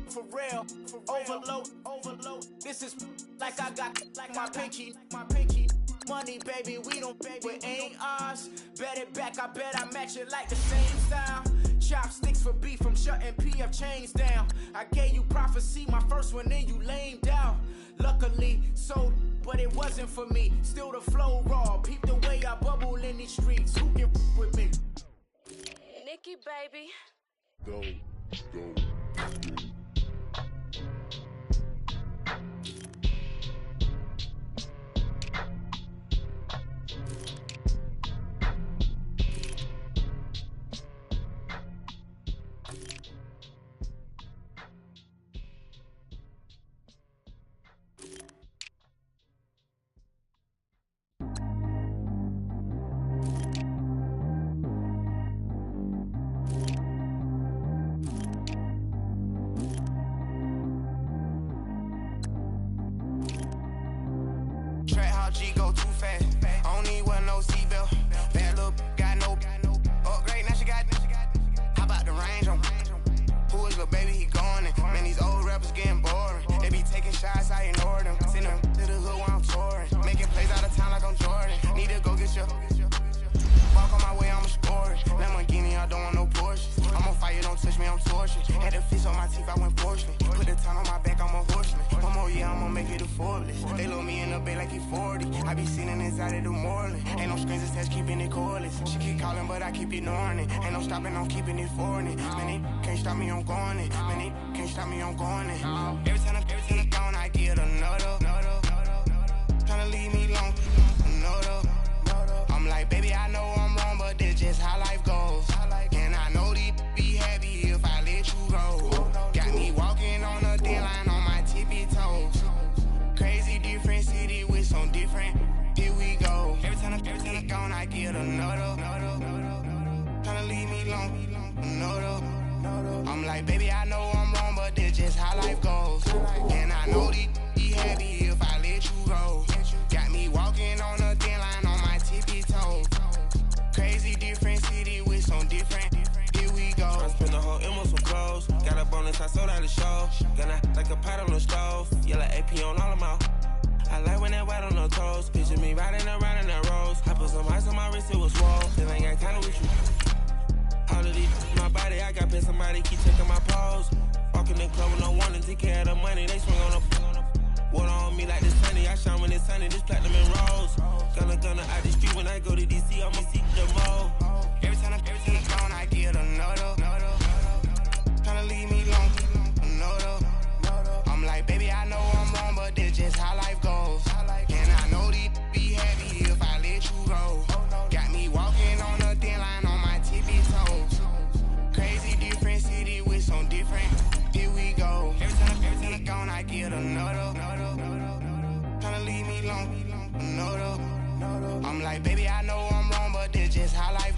[SPEAKER 18] For real, overload. This is like I got like my pinky. Money, baby, we don't pay, it ain't ours. Bet it back, I bet I match it like the same style. Chopsticks for beef from shutting PF chains down. I gave you prophecy, my first one, then you lamed out. Luckily, sold, but it wasn't for me. Still the flow raw, peep the way I bubble in these streets. Who can with me?
[SPEAKER 19] Nikki, baby.
[SPEAKER 20] Go.
[SPEAKER 6] G go too fast. I don't need one no seatbelt. Bad look, got no upgrade. Now she got. How about the range on? Who is little baby? He gone. Man, these old rappers getting boring. They be taking shots, I ignore them. Send them to the hood while I'm touring. Making plays out of town like I'm Jordan. Need to go get your. Walk on my way, I'ma score it. Lamborghini, I don't want no Porsche. I'm on fire, don't touch me, I'm tortured. Had the fish on my teeth, I went porcelain. Put the town on my back, I'm a horseman. One more year, I'ma make it a Forbes. They load me in the bay like he 40. I be sitting inside of the Moreland. Ain't no screens attached, keeping it cordless. She keep calling, but I keep ignoring it. Ain't no stopping, I'm keeping it foreign it. Man, they can't stop me, I'm going it. Man, they can't stop me, I'm going it. Every time I'm gone, I get another. Tryna leave me alone, another. I'm like, baby, I know I'm wrong, but that's just how life goes. And I know these be happy if I let you go. Got me walking on a dead line on my tippy toes. Crazy different city with some different. Here we go. Every time I'm gone, I get another. Tryna leave me alone, another. I'm like, baby, I know I'm wrong, but that's just how life goes. And I know these be happy if I let you go. Got me walking on a thin line on my tippy toes. Crazy different city with some different. Here we go.
[SPEAKER 21] I spent the whole M on some clothes. Got a bonus, I sold out the show. Gonna like a pot on the stove. Yellow AP on all of my. I like when that white on the toes. Picture me riding around in that rose. I put some ice on my wrist, it was swole. Still ain't got time with you. All of these, my body, I got pissed. Somebody keep checking my pose. Walk walk in the club with no warning, take care of the money, they swing on the water on me like the sunny, I shine when it's sunny, this platinum and rose. Gonna out the street when I go to DC, I'ma see the mo.
[SPEAKER 20] Every time I'm gone, I get another. Tryna leave me alone, another. I'm like, baby, I know I'm wrong, but this just how life goes. And I know these be happy if I let you go. Got me walking on a thin line on my tippy toes. Crazy different city with some different, here we go. Every time I'm gone, I get another. Tryna leave me alone, another. I'm like, baby, I know I'm wrong, but this just how life